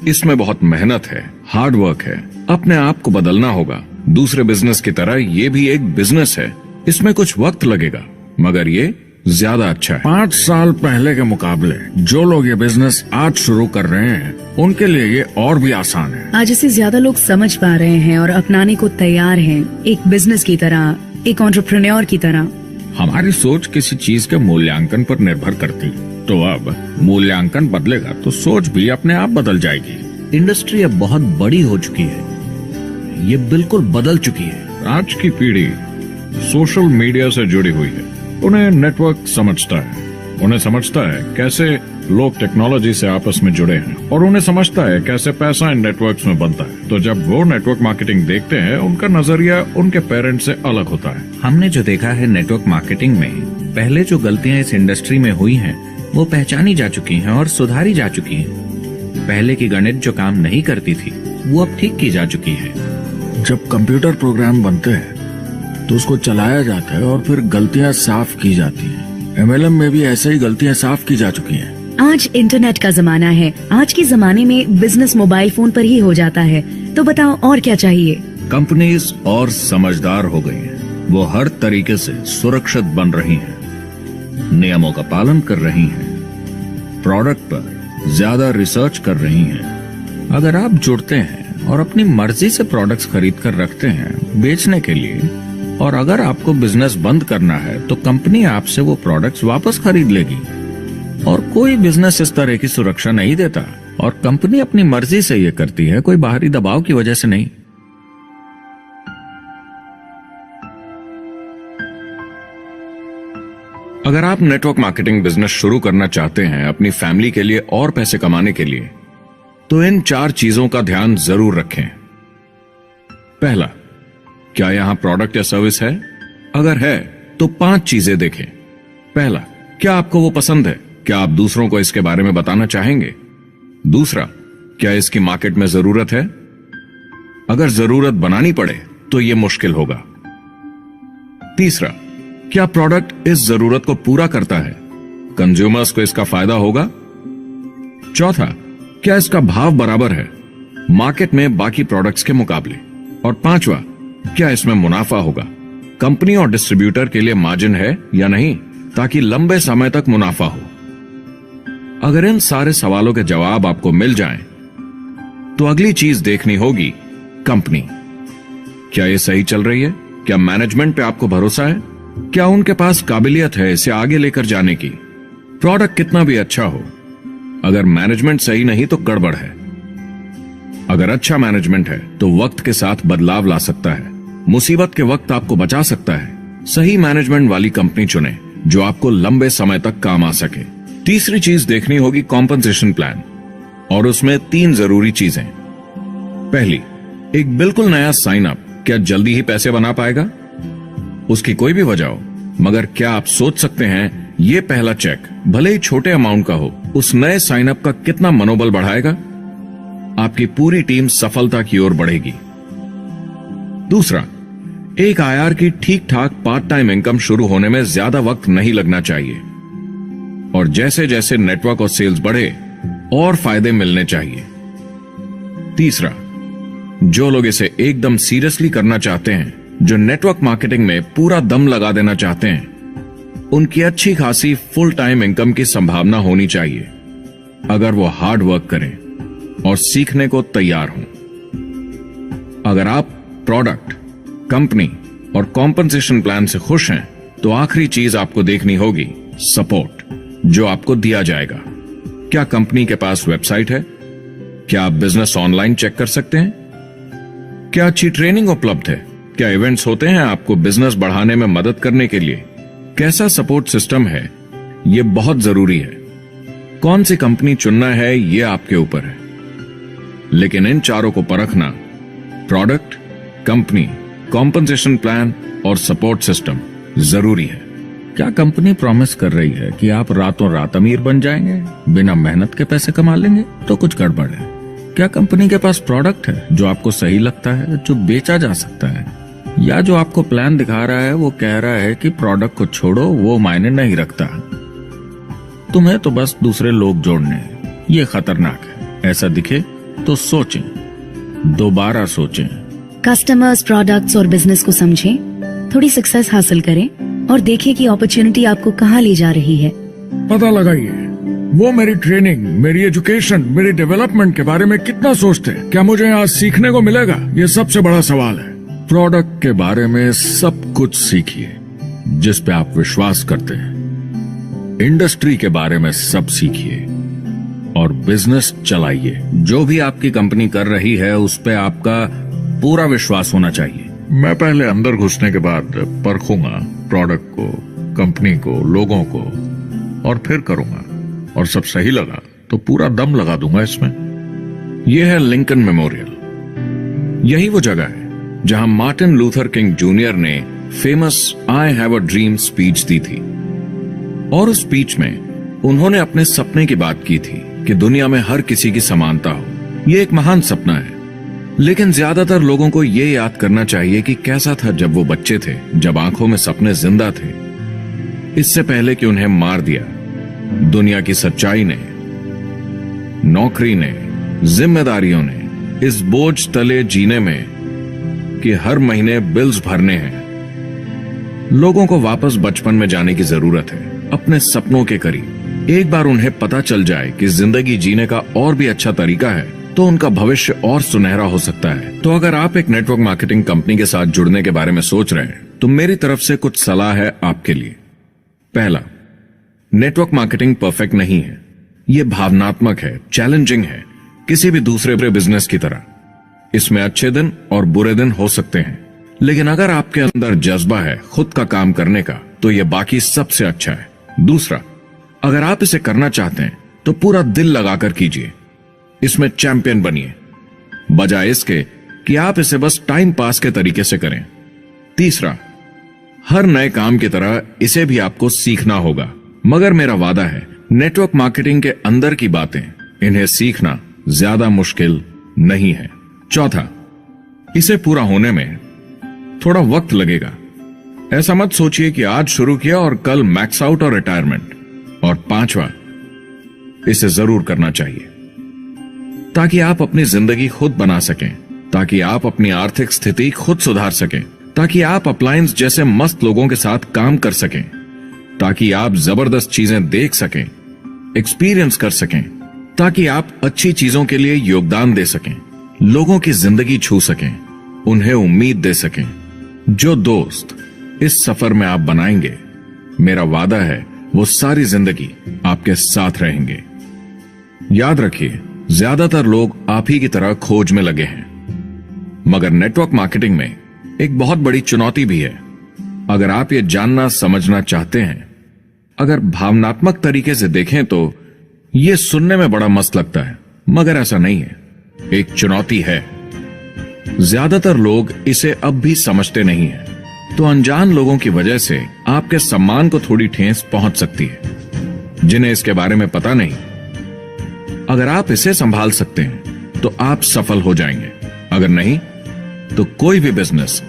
इसमें बहुत मेहनत है, हार्ड वर्क है, अपने आप को बदलना होगा। दूसरे बिजनेस की तरह ये भी एक बिजनेस है, इसमें कुछ वक्त लगेगा, मगर ये ज्यादा अच्छा है। 5 साल पहले के मुकाबले जो लोग ये बिजनेस आज शुरू कर रहे हैं उनके लिए ये और भी आसान है। आज इसे ज्यादा लोग समझ पा रहे हैं और अपनाने को तैयार हैं, एक बिजनेस की तरह, एक एंटरप्रेन्योर की तरह। हमारी सोच किसी चीज के मूल्यांकन पर निर्भर करती, तो अब मूल्यांकन बदलेगा तो सोच भी अपने आप बदल जाएगी। इंडस्ट्री अब बहुत बड़ी हो चुकी है, ये बिल्कुल बदल चुकी है। आज की पीढ़ी सोशल मीडिया से जुड़ी हुई है, उन्हें नेटवर्क समझता है, उन्हें समझता है कैसे लोग टेक्नोलॉजी से आपस में जुड़े हैं और उन्हें समझता है कैसे पैसा इन नेटवर्क्स में बनता है। तो जब वो नेटवर्क मार्केटिंग देखते हैं, उनका नजरिया उनके पेरेंट्स से अलग होता है। हमने जो देखा है नेटवर्क मार्केटिंग में, पहले जो गलतियां इस इंडस्ट्री में हुई हैं, वो पहचानी जा चुकी हैं और सुधारी जा चुकी हैं। पहले की गणित जो काम नहीं करती थी, वो अब ठीक की जा चुकी है। जब कंप्यूटर प्रोग्राम बनते हैं तो उसको चलाया जाता है और फिर गलतियां साफ की जाती हैं। MLM में भी ऐसे ही गलतियां साफ की जा चुकी हैं। आज इंटरनेट का जमाना है। आज के जमाने में बिजनेस मोबाइल फोन पर ही हो जाता है। तो बताओ और क्या चाहिए? कंपनीज और समझदार हो गई हैं। वो हर तरीके से सुरक्षित बन रही हैं, नियमों का पालन कर रही हैं, प्रोडक्ट पर ज्यादा रिसर्च कर रही हैं। अगर आप जुड़ते हैं और अपनी मर्जी से प्रोडक्ट्स खरीद कर रखते हैं बेचने के लिए, और अगर आपको बिजनेस बंद करना है तो कंपनी आपसे वो प्रोडक्ट्स वापस खरीद लेगी। और कोई बिजनेस इस तरह की सुरक्षा नहीं देता, और कंपनी अपनी मर्जी से ये करती है, कोई बाहरी दबाव की वजह से नहीं। अगर आप नेटवर्क मार्केटिंग बिजनेस शुरू करना चाहते हैं अपनी फैमिली के लिए और पैसे कमाने के लिए, तो इन 4 चीजों का ध्यान जरूर रखें। पहला, क्या यहां प्रोडक्ट या सर्विस है? अगर है तो 5 चीजें देखें। पहला, क्या आपको वो पसंद है? क्या आप दूसरों को इसके बारे में बताना चाहेंगे? दूसरा, क्या इसकी मार्केट में जरूरत है? अगर जरूरत बनानी पड़े तो यह मुश्किल होगा। तीसरा, क्या प्रोडक्ट इस जरूरत को पूरा करता है? कंज्यूमर्स को इसका फायदा होगा? चौथा, क्या इसका भाव बराबर है मार्केट में बाकी प्रोडक्ट्स के मुकाबले? और पांचवा, क्या इसमें मुनाफा होगा? कंपनी और डिस्ट्रीब्यूटर के लिए मार्जिन है या नहीं, ताकि लंबे समय तक मुनाफा हो। अगर इन सारे सवालों के जवाब आपको मिल जाएं, तो अगली चीज देखनी होगी कंपनी। क्या ये सही चल रही है? क्या मैनेजमेंट पे आपको भरोसा है? क्या उनके पास काबिलियत है इसे आगे लेकर जाने की? प्रोडक्ट कितना भी अच्छा हो, अगर मैनेजमेंट सही नहीं तो गड़बड़ है। अगर अच्छा मैनेजमेंट है तो वक्त के साथ बदलाव ला सकता है, मुसीबत के वक्त आपको बचा सकता है। सही मैनेजमेंट वाली कंपनी चुने जो आपको लंबे समय तक काम आ सके। तीसरी चीज देखनी होगी कॉम्पनसेशन प्लान, और उसमें 3 जरूरी चीजें। पहली, एक बिल्कुल नया साइन अप क्या जल्दी ही पैसे बना पाएगा? उसकी कोई भी वजह हो, मगर क्या आप सोच सकते हैं ये पहला चेक, भले ही छोटे अमाउंट का हो, उस नए साइन अप का कितना मनोबल बढ़ाएगा? आपकी पूरी टीम सफलता की ओर बढ़ेगी। दूसरा, एक IR की ठीक ठाक पार्ट टाइम इनकम शुरू होने में ज्यादा वक्त नहीं लगना चाहिए, और जैसे जैसे नेटवर्क और सेल्स बढ़े और फायदे मिलने चाहिए। तीसरा, जो लोग इसे एकदम सीरियसली करना चाहते हैं, जो नेटवर्क मार्केटिंग में पूरा दम लगा देना चाहते हैं, उनकी अच्छी खासी फुल टाइम इनकम की संभावना होनी चाहिए, अगर वो हार्ड वर्क करें और सीखने को तैयार हों। अगर आप प्रोडक्ट, कंपनी और कॉम्पनसेशन प्लान से खुश हैं, तो आखिरी चीज आपको देखनी होगी सपोर्ट, जो आपको दिया जाएगा। क्या कंपनी के पास वेबसाइट है? क्या आप बिजनेस ऑनलाइन चेक कर सकते हैं? क्या अच्छी ट्रेनिंग उपलब्ध है? क्या इवेंट्स होते हैं आपको बिजनेस बढ़ाने में मदद करने के लिए? कैसा सपोर्ट सिस्टम है? यह बहुत जरूरी है। कौन सी कंपनी चुनना है यह आपके ऊपर है, लेकिन इन चारों को परखना, प्रोडक्ट, कंपनी, कॉम्पनसेशन प्लान और सपोर्ट सिस्टम, जरूरी है। क्या कंपनी प्रॉमिस कर रही है कि आप रातों रात अमीर बन जाएंगे, बिना मेहनत के पैसे कमा लेंगे? तो कुछ गड़बड़ है। क्या कंपनी के पास प्रोडक्ट है जो आपको सही लगता है, जो बेचा जा सकता है? या जो आपको प्लान दिखा रहा है वो कह रहा है कि प्रोडक्ट को छोड़ो, वो मायने नहीं रखता, तुम्हें तो बस दूसरे लोग जोड़ने हैं? ये खतरनाक है। ऐसा दिखे तो सोचें, दोबारा सोचें। कस्टमर्स, प्रोडक्ट्स और बिजनेस को समझें, थोड़ी सक्सेस हासिल करें और देखें कि अपॉर्चुनिटी आपको कहाँ ले जा रही है। पता लगाइए वो मेरी ट्रेनिंग, मेरी एजुकेशन, मेरी डेवलपमेंट के बारे में कितना सोचते हैं। क्या मुझे यहाँ सीखने को मिलेगा? ये सबसे बड़ा सवाल है। प्रोडक्ट के बारे में सब कुछ सीखिए जिस पे आप विश्वास करते हैं। इंडस्ट्री के बारे में सब सीखिए और बिजनेस चलाइए। जो भी आपकी कंपनी कर रही है उस पे आपका पूरा विश्वास होना चाहिए। मैं पहले अंदर घुसने के बाद परखूंगा प्रोडक्ट को, कंपनी को, लोगों को, और फिर करूंगा, और सब सही लगा तो पूरा दम लगा दूंगा इसमें। यह है लिंकन मेमोरियल। यही वो जगह है जहां मार्टिन लूथर किंग जूनियर ने famous I have a dream speech दी थी। और उस स्पीच में उन्होंने अपने सपने की बात की थी कि दुनिया में हर किसी की समानता हो। ये एक महान सपना है, लेकिन ज्यादातर लोगों को ये याद करना चाहिए कि कैसा था जब वो बच्चे थे, जब आंखों में सपने जिंदा थे, इससे पहले कि उन्हें मार दिया दुनिया की सच्चाई ने, नौकरी ने, जिम्मेदारियों ने, इस बोझ तले जीने में कि हर महीने बिल्स भरने हैं। लोगों को वापस बचपन में जाने की जरूरत है, अपने सपनों के करीब। एक बार उन्हें पता चल जाए कि जिंदगी जीने का और भी अच्छा तरीका है तो उनका भविष्य और सुनहरा हो सकता है। तो अगर आप एक नेटवर्क मार्केटिंग कंपनी के साथ जुड़ने के बारे में सोच रहे हैं तो मेरी तरफ से कुछ सलाह है आपके लिए। पहला, नेटवर्क मार्केटिंग परफेक्ट नहीं है। यह भावनात्मक है, चैलेंजिंग है, किसी भी दूसरे बिजनेस की तरह। इसमें अच्छे दिन और बुरे दिन हो सकते हैं, लेकिन अगर आपके अंदर जज्बा है खुद का काम करने का तो यह बाकी सबसे अच्छा है। दूसरा, अगर आप इसे करना चाहते हैं तो पूरा दिल लगाकर कीजिए, इसमें चैंपियन बनिए, बजाय इसके कि आप इसे बस टाइम पास के तरीके से करें। तीसरा, हर नए काम की तरह इसे भी आपको सीखना होगा, मगर मेरा वादा है नेटवर्क मार्केटिंग के अंदर की बातें, इन्हें सीखना ज्यादा मुश्किल नहीं है। चौथा, इसे पूरा होने में थोड़ा वक्त लगेगा। ऐसा मत सोचिए कि आज शुरू किया और कल मैक्स आउट और रिटायरमेंट। और पांचवा, इसे जरूर करना चाहिए ताकि आप अपनी जिंदगी खुद बना सकें, ताकि आप अपनी आर्थिक स्थिति खुद सुधार सकें, ताकि आप अप्लायंस जैसे मस्त लोगों के साथ काम कर सकें, ताकि आप जबरदस्त चीजें देख सकें, एक्सपीरियंस कर सकें, ताकि आप अच्छी चीजों के लिए योगदान दे सकें, लोगों की जिंदगी छू सकें, उन्हें उम्मीद दे सकें। जो दोस्त इस सफर में आप बनाएंगे, मेरा वादा है वो सारी जिंदगी आपके साथ रहेंगे। याद रखिए, ज्यादातर लोग आप ही की तरह खोज में लगे हैं, मगर नेटवर्क मार्केटिंग में एक बहुत बड़ी चुनौती भी है। अगर आप ये जानना समझना चाहते हैं, अगर भावनात्मक तरीके से देखें तो ये सुनने में बड़ा मस्त लगता है, मगर ऐसा नहीं है, एक चुनौती है। ज्यादातर लोग इसे अब भी समझते नहीं हैं, तो अनजान लोगों की वजह से आपके सम्मान को थोड़ी ठेस पहुंच सकती है, जिन्हें इसके बारे में पता नहीं। अगर आप इसे संभाल सकते हैं तो आप सफल हो जाएंगे, अगर नहीं तो कोई भी बिजनेस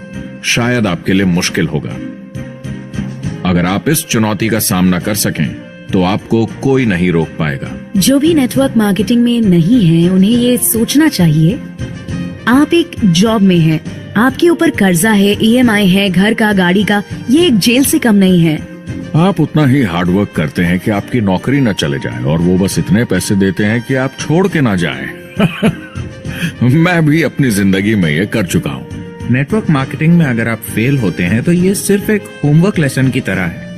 शायद आपके लिए मुश्किल होगा। अगर आप इस चुनौती का सामना कर सकें तो आपको कोई नहीं रोक पाएगा। जो भी नेटवर्क मार्केटिंग में नहीं है उन्हें ये सोचना चाहिए, आप एक जॉब में हैं, आपके ऊपर कर्जा है, EMI है, घर का, गाड़ी का, ये एक जेल से कम नहीं है। आप उतना ही हार्डवर्क करते हैं कि आपकी नौकरी न चले जाए, और वो बस इतने पैसे देते हैं कि आप छोड़ के ना जाएं। मैं भी अपनी जिंदगी में ये कर चुका हूँ। नेटवर्क मार्केटिंग में अगर आप फेल होते हैं तो ये सिर्फ एक होमवर्क लेसन की तरह है,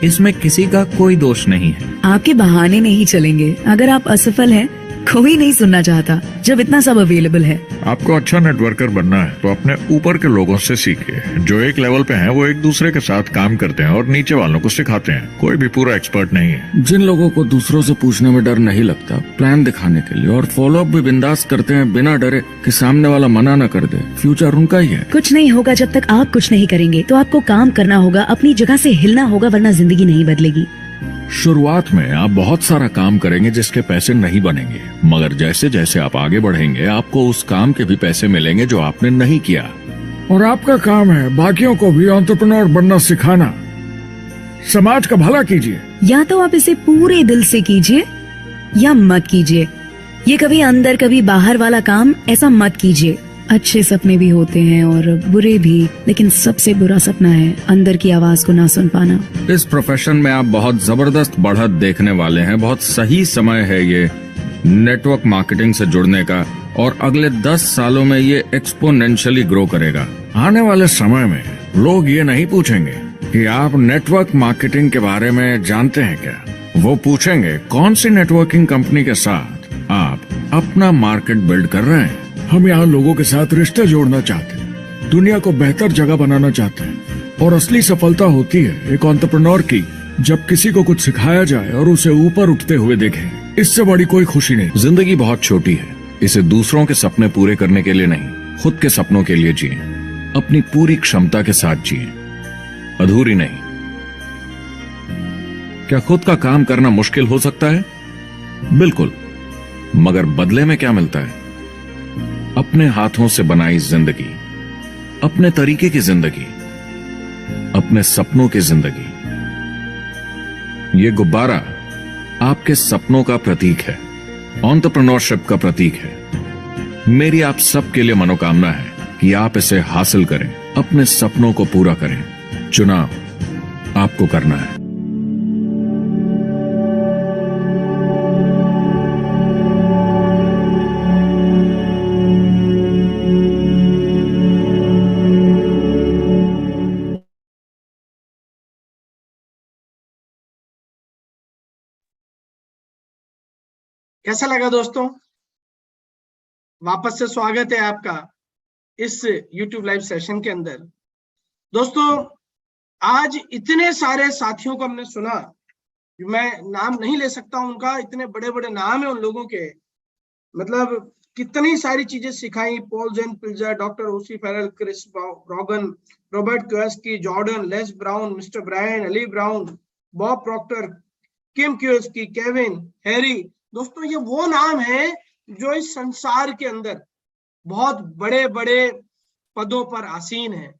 इसमें किसी का कोई दोष नहीं है। आपके बहाने नहीं चलेंगे। अगर आप असफल हैं, कोई नहीं सुनना चाहता जब इतना सब अवेलेबल है। आपको अच्छा नेटवर्कर बनना है तो अपने ऊपर के लोगों से सीखिए। जो एक लेवल पे हैं वो एक दूसरे के साथ काम करते हैं और नीचे वालों को सिखाते हैं। कोई भी पूरा एक्सपर्ट नहीं है। जिन लोगों को दूसरों से पूछने में डर नहीं लगता, प्लान दिखाने के लिए और फॉलो अप भी बिंदास करते हैं बिना डरे कि सामने वाला मना न कर दे, फ्यूचर उनका ही है। कुछ नहीं होगा जब तक आप कुछ नहीं करेंगे। तो आपको काम करना होगा, अपनी जगह से हिलना होगा, वरना जिंदगी नहीं बदलेगी। शुरुआत में आप बहुत सारा काम करेंगे जिसके पैसे नहीं बनेंगे, मगर जैसे जैसे आप आगे बढ़ेंगे आपको उस काम के भी पैसे मिलेंगे जो आपने नहीं किया। और आपका काम है बाकियों को भी एंटरप्रेन्योर बनना सिखाना। समाज का भला कीजिए। या तो आप इसे पूरे दिल से कीजिए या मत कीजिए। ये कभी अंदर कभी बाहर वाला काम ऐसा मत कीजिए। अच्छे सपने भी होते हैं और बुरे भी, लेकिन सबसे बुरा सपना है अंदर की आवाज को ना सुन पाना। इस प्रोफेशन में आप बहुत जबरदस्त बढ़त देखने वाले हैं। बहुत सही समय है ये नेटवर्क मार्केटिंग से जुड़ने का, और अगले 10 सालों में ये एक्सपोनेंशियली ग्रो करेगा। आने वाले समय में लोग ये नहीं पूछेंगे कि आप नेटवर्क मार्केटिंग के बारे में जानते हैं क्या, वो पूछेंगे कौन सी नेटवर्किंग कंपनी के साथ आप अपना मार्केट बिल्ड कर रहे हैं। हम यहाँ लोगों के साथ रिश्ते जोड़ना चाहते हैं, दुनिया को बेहतर जगह बनाना चाहते हैं, और असली सफलता होती है एक एंटरप्रेन्योर की जब किसी को कुछ सिखाया जाए और उसे ऊपर उठते हुए देखें, इससे बड़ी कोई खुशी नहीं। जिंदगी बहुत छोटी है, इसे दूसरों के सपने पूरे करने के लिए नहीं, खुद के सपनों के लिए जिए, अपनी पूरी क्षमता के साथ जिए, अधूरी नहीं। क्या खुद का काम करना मुश्किल हो सकता है? बिल्कुल, मगर बदले में क्या मिलता है? अपने हाथों से बनाई जिंदगी, अपने तरीके की जिंदगी, अपने सपनों की जिंदगी। ये गुब्बारा आपके सपनों का प्रतीक है, एंटरप्रेन्योरशिप का प्रतीक है। मेरी आप सबके लिए मनोकामना है कि आप इसे हासिल करें, अपने सपनों को पूरा करें। चुनाव आपको करना है। कैसा लगा दोस्तों? वापस से स्वागत है आपका इस YouTube लाइव सेशन के अंदर। दोस्तों, आज इतने सारे साथियों को हमने सुना, मैं नाम नहीं ले सकता उनका, इतने बड़े बड़े नाम है उन लोगों के, मतलब कितनी सारी चीजें सिखाई। Paul Zane Pilzer, doctor OC Ferrell, Chris Rogan, Robert Kiyosaki, Jordan, Les Brown, mister Brian, Ali Brown, Bob Proctor, Kim Kiyosaki, Kevin, Harry. दोस्तों, ये वो नाम है जो इस संसार के अंदर बहुत बड़े बड़े पदों पर आसीन है।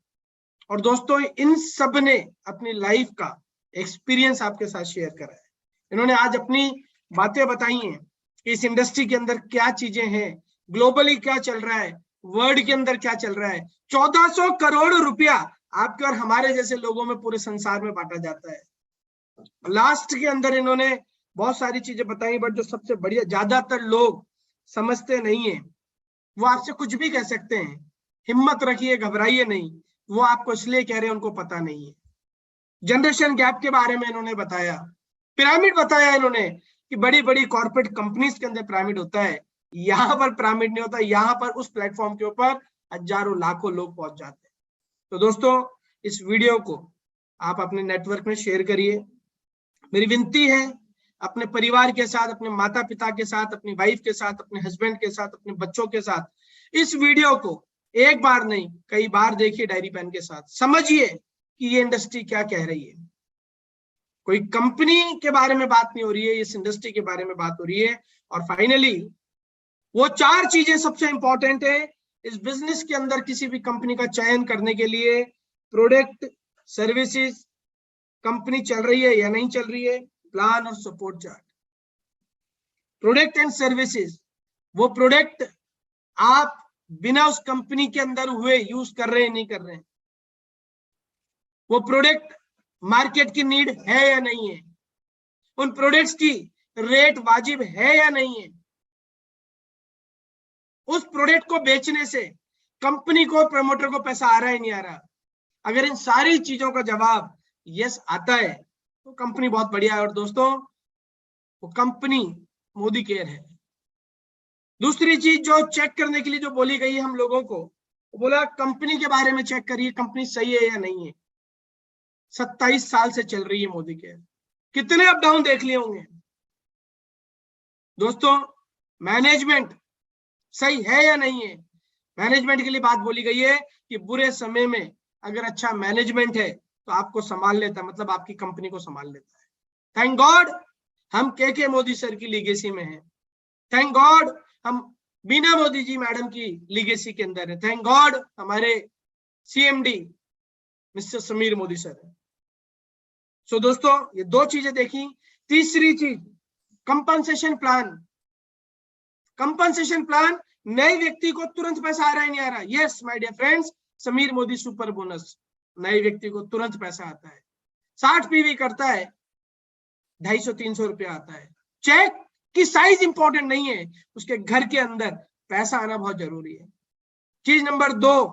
और दोस्तों, इन सब ने अपनी लाइफ का एक्सपीरियंस आपके साथ शेयर करा है। इन्होंने आज अपनी बातें बताई हैं कि इस इंडस्ट्री के अंदर क्या चीजें हैं, ग्लोबली क्या चल रहा है, वर्ल्ड के अंदर क्या चल रहा है। 1400 करोड़ रुपया आपके और हमारे जैसे लोगों में पूरे संसार में बांटा जाता है। लास्ट के अंदर इन्होंने बहुत सारी चीजें बताई, बट जो सबसे बढ़िया, ज्यादातर लोग समझते नहीं है। वो आपसे कुछ भी कह सकते हैं, हिम्मत रखिए, घबराइए नहीं, वो आपको इसलिए कह रहे हैं उनको पता नहीं है। जनरेशन गैप के बारे में इन्होंने बताया, पिरामिड बताया इन्होंने कि बड़ी बड़ी कॉर्पोरेट कंपनीज के अंदर पिरामिड होता है, यहाँ पर पिरामिड नहीं होता। यहाँ पर उस प्लेटफॉर्म के ऊपर हजारों लाखों लोग पहुंच जाते हैं। तो दोस्तों, इस वीडियो को आप अपने नेटवर्क में शेयर करिए। मेरी विनती है, अपने परिवार के साथ, अपने माता पिता के साथ, अपनी वाइफ के साथ, अपने हस्बैंड के साथ, अपने बच्चों के साथ इस वीडियो को एक बार नहीं कई बार देखिए, डायरी पेन के साथ। समझिए कि ये इंडस्ट्री क्या कह रही है। कोई कंपनी के बारे में बात नहीं हो रही है, इस इंडस्ट्री के बारे में बात हो रही है। और फाइनली वो 4 चीजें सबसे इंपॉर्टेंट है इस बिजनेस के अंदर किसी भी कंपनी का चयन करने के लिए। प्रोडक्ट, सर्विसेज, कंपनी चल रही है या नहीं चल रही है, प्लान और support chart. Product and services, वो प्रोडक्ट आप बिना उस कंपनी के अंदर हुए यूज कर रहे हैं नहीं कर रहे हैं। वो प्रोडक्ट मार्केट की नीड है या नहीं है, उन प्रोडक्ट्स की रेट वाजिब है या नहीं है, उस प्रोडक्ट को बेचने से कंपनी को, प्रमोटर को पैसा आ रहा है नहीं आ रहा। अगर इन सारी चीजों का जवाब यस आता है तो कंपनी बहुत बढ़िया है। और दोस्तों, वो कंपनी मोदी केयर है। दूसरी चीज जो चेक करने के लिए जो बोली गई है हम लोगों को, वो बोला कंपनी के बारे में चेक करिए, कंपनी सही है या नहीं है। 27 साल से चल रही है मोदी केयर, कितने अप डाउन देख लिए होंगे। दोस्तों, मैनेजमेंट सही है या नहीं है। मैनेजमेंट के लिए बात बोली गई है कि बुरे समय में अगर अच्छा मैनेजमेंट है तो आपको संभाल लेता है, मतलब आपकी कंपनी को संभाल लेता है। थैंक गॉड हम के मोदी सर की लीगेसी में हैं। थैंक गॉड हम बीना मोदी जी मैडम की लीगेसी के अंदर है। थैंक गॉड हमारे CMD mister Sameer Modi sir है। सो दोस्तों, ये 2 चीजें देखी। तीसरी चीज, कंपनसेशन प्लान। कंपनसेशन प्लान, नए व्यक्ति को तुरंत पैसा आ रहा है नहीं आ रहा। Yes my dear friends, Sameer Modi super bonus, नए व्यक्ति को तुरंत पैसा आता है। 60 PV करता है, 250-300 रुपया आता है। चेक की साइज इंपॉर्टेंट नहीं है, उसके घर के अंदर पैसा आना बहुत जरूरी है। चीज नंबर 2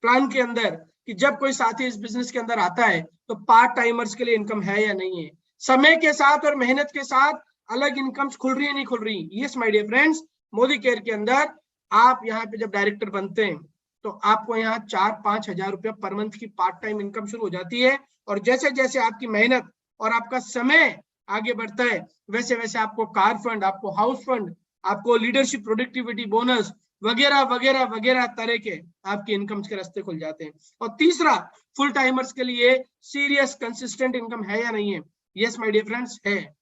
प्लान के अंदर, कि जब कोई साथी इस बिजनेस के अंदर आता है तो पार्ट टाइमर्स के लिए इनकम है या नहीं है। समय के साथ और मेहनत के साथ अलग इनकम्स खुल रही है नहीं खुल रही। Yes my dear friends, Modi care के अंदर आप यहाँ पे जब डायरेक्टर बनते हैं तो आपको यहाँ 4-5 हजार रुपया पर मंथ की पार्ट टाइम इनकम शुरू हो जाती है। और जैसे जैसे आपकी मेहनत और आपका समय आगे बढ़ता है, वैसे वैसे आपको कार फंड, आपको हाउस फंड, आपको लीडरशिप प्रोडक्टिविटी बोनस वगैरह वगैरह वगैरह तरह के आपके इनकम्स के रास्ते खुल जाते हैं। और तीसरा, फुल टाइमर्स के लिए सीरियस कंसिस्टेंट इनकम है या नहीं है? यस माय डियर फ्रेंड्स, है।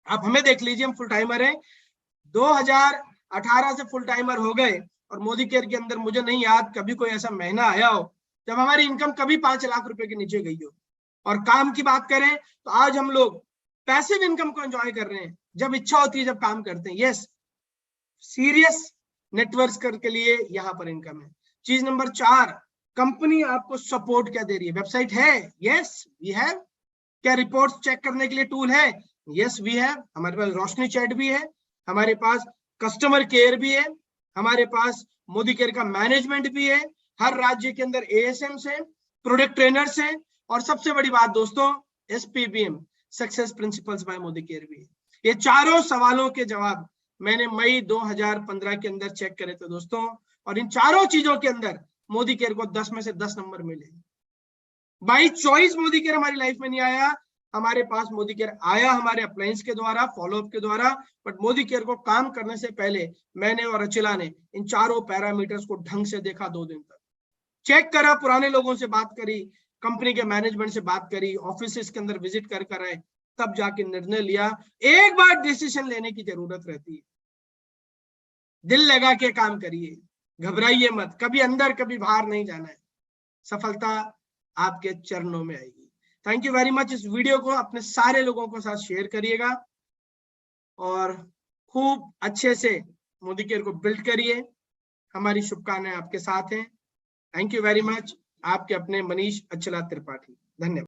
आप हमें देख लीजिए, हम फुल टाइमर हैं, 2018 से फुल टाइमर हो गए, और मोदी केयर के अंदर मुझे नहीं याद कभी कोई ऐसा महीना आया हो जब हमारी इनकम कभी 5 लाख रुपए के नीचे गई हो। और काम की बात करें तो आज हम लोग पैसिव इनकम को एंजॉय कर रहे हैं, जब इच्छा होती है, जब काम करते हैं। यस, सीरियस नेटवर्क के लिए यहाँ पर इनकम है। चीज नंबर 4, कंपनी आपको सपोर्ट क्या दे रही है? वेबसाइट है? Yes we have. क्या रिपोर्ट्स चेक करने के लिए टूल है? Yes we have. हमारे पास रोशनी चैट भी है, हमारे पास कस्टमर केयर भी है, हमारे पास मोदी केयर का मैनेजमेंट भी है, हर राज्य के अंदर एएसएम्स है, प्रोडक्ट ट्रेनर्स हैं, और सबसे बड़ी बात दोस्तों, SPBM, success principles by Modi care भी है। ये चारों सवालों के जवाब मैंने मई 2015 के अंदर चेक करे थे दोस्तों, और इन चारों चीजों के अंदर मोदी केयर को 10 में से 10 नंबर मिले। बाई चॉइस मोदी केयर हमारी लाइफ में नहीं आया, हमारे पास मोदी केयर आया हमारे अप्लायंस के द्वारा, फॉलोअप के द्वारा, बट मोदी केयर को काम करने से पहले मैंने और अचिला ने इन चारों पैरामीटर्स को ढंग से देखा, 2 दिन तक चेक करा, पुराने लोगों से बात करी, कंपनी के मैनेजमेंट से बात करी, ऑफिस के अंदर विजिट कर आए, तब जाके निर्णय लिया। एक बार डिसीजन लेने की जरूरत रहती है, दिल लगा के काम करिए, घबराइए मत, कभी अंदर कभी बाहर नहीं जाना है, सफलता आपके चरणों में आएगी। Thank you very much. इस वीडियो को अपने सारे लोगों के साथ शेयर करिएगा और खूब अच्छे से मोदी केयर को बिल्ड करिए। हमारी शुभकामनाएं आपके साथ हैं। Thank you very much. आपके अपने मनीष अचला त्रिपाठी। धन्यवाद।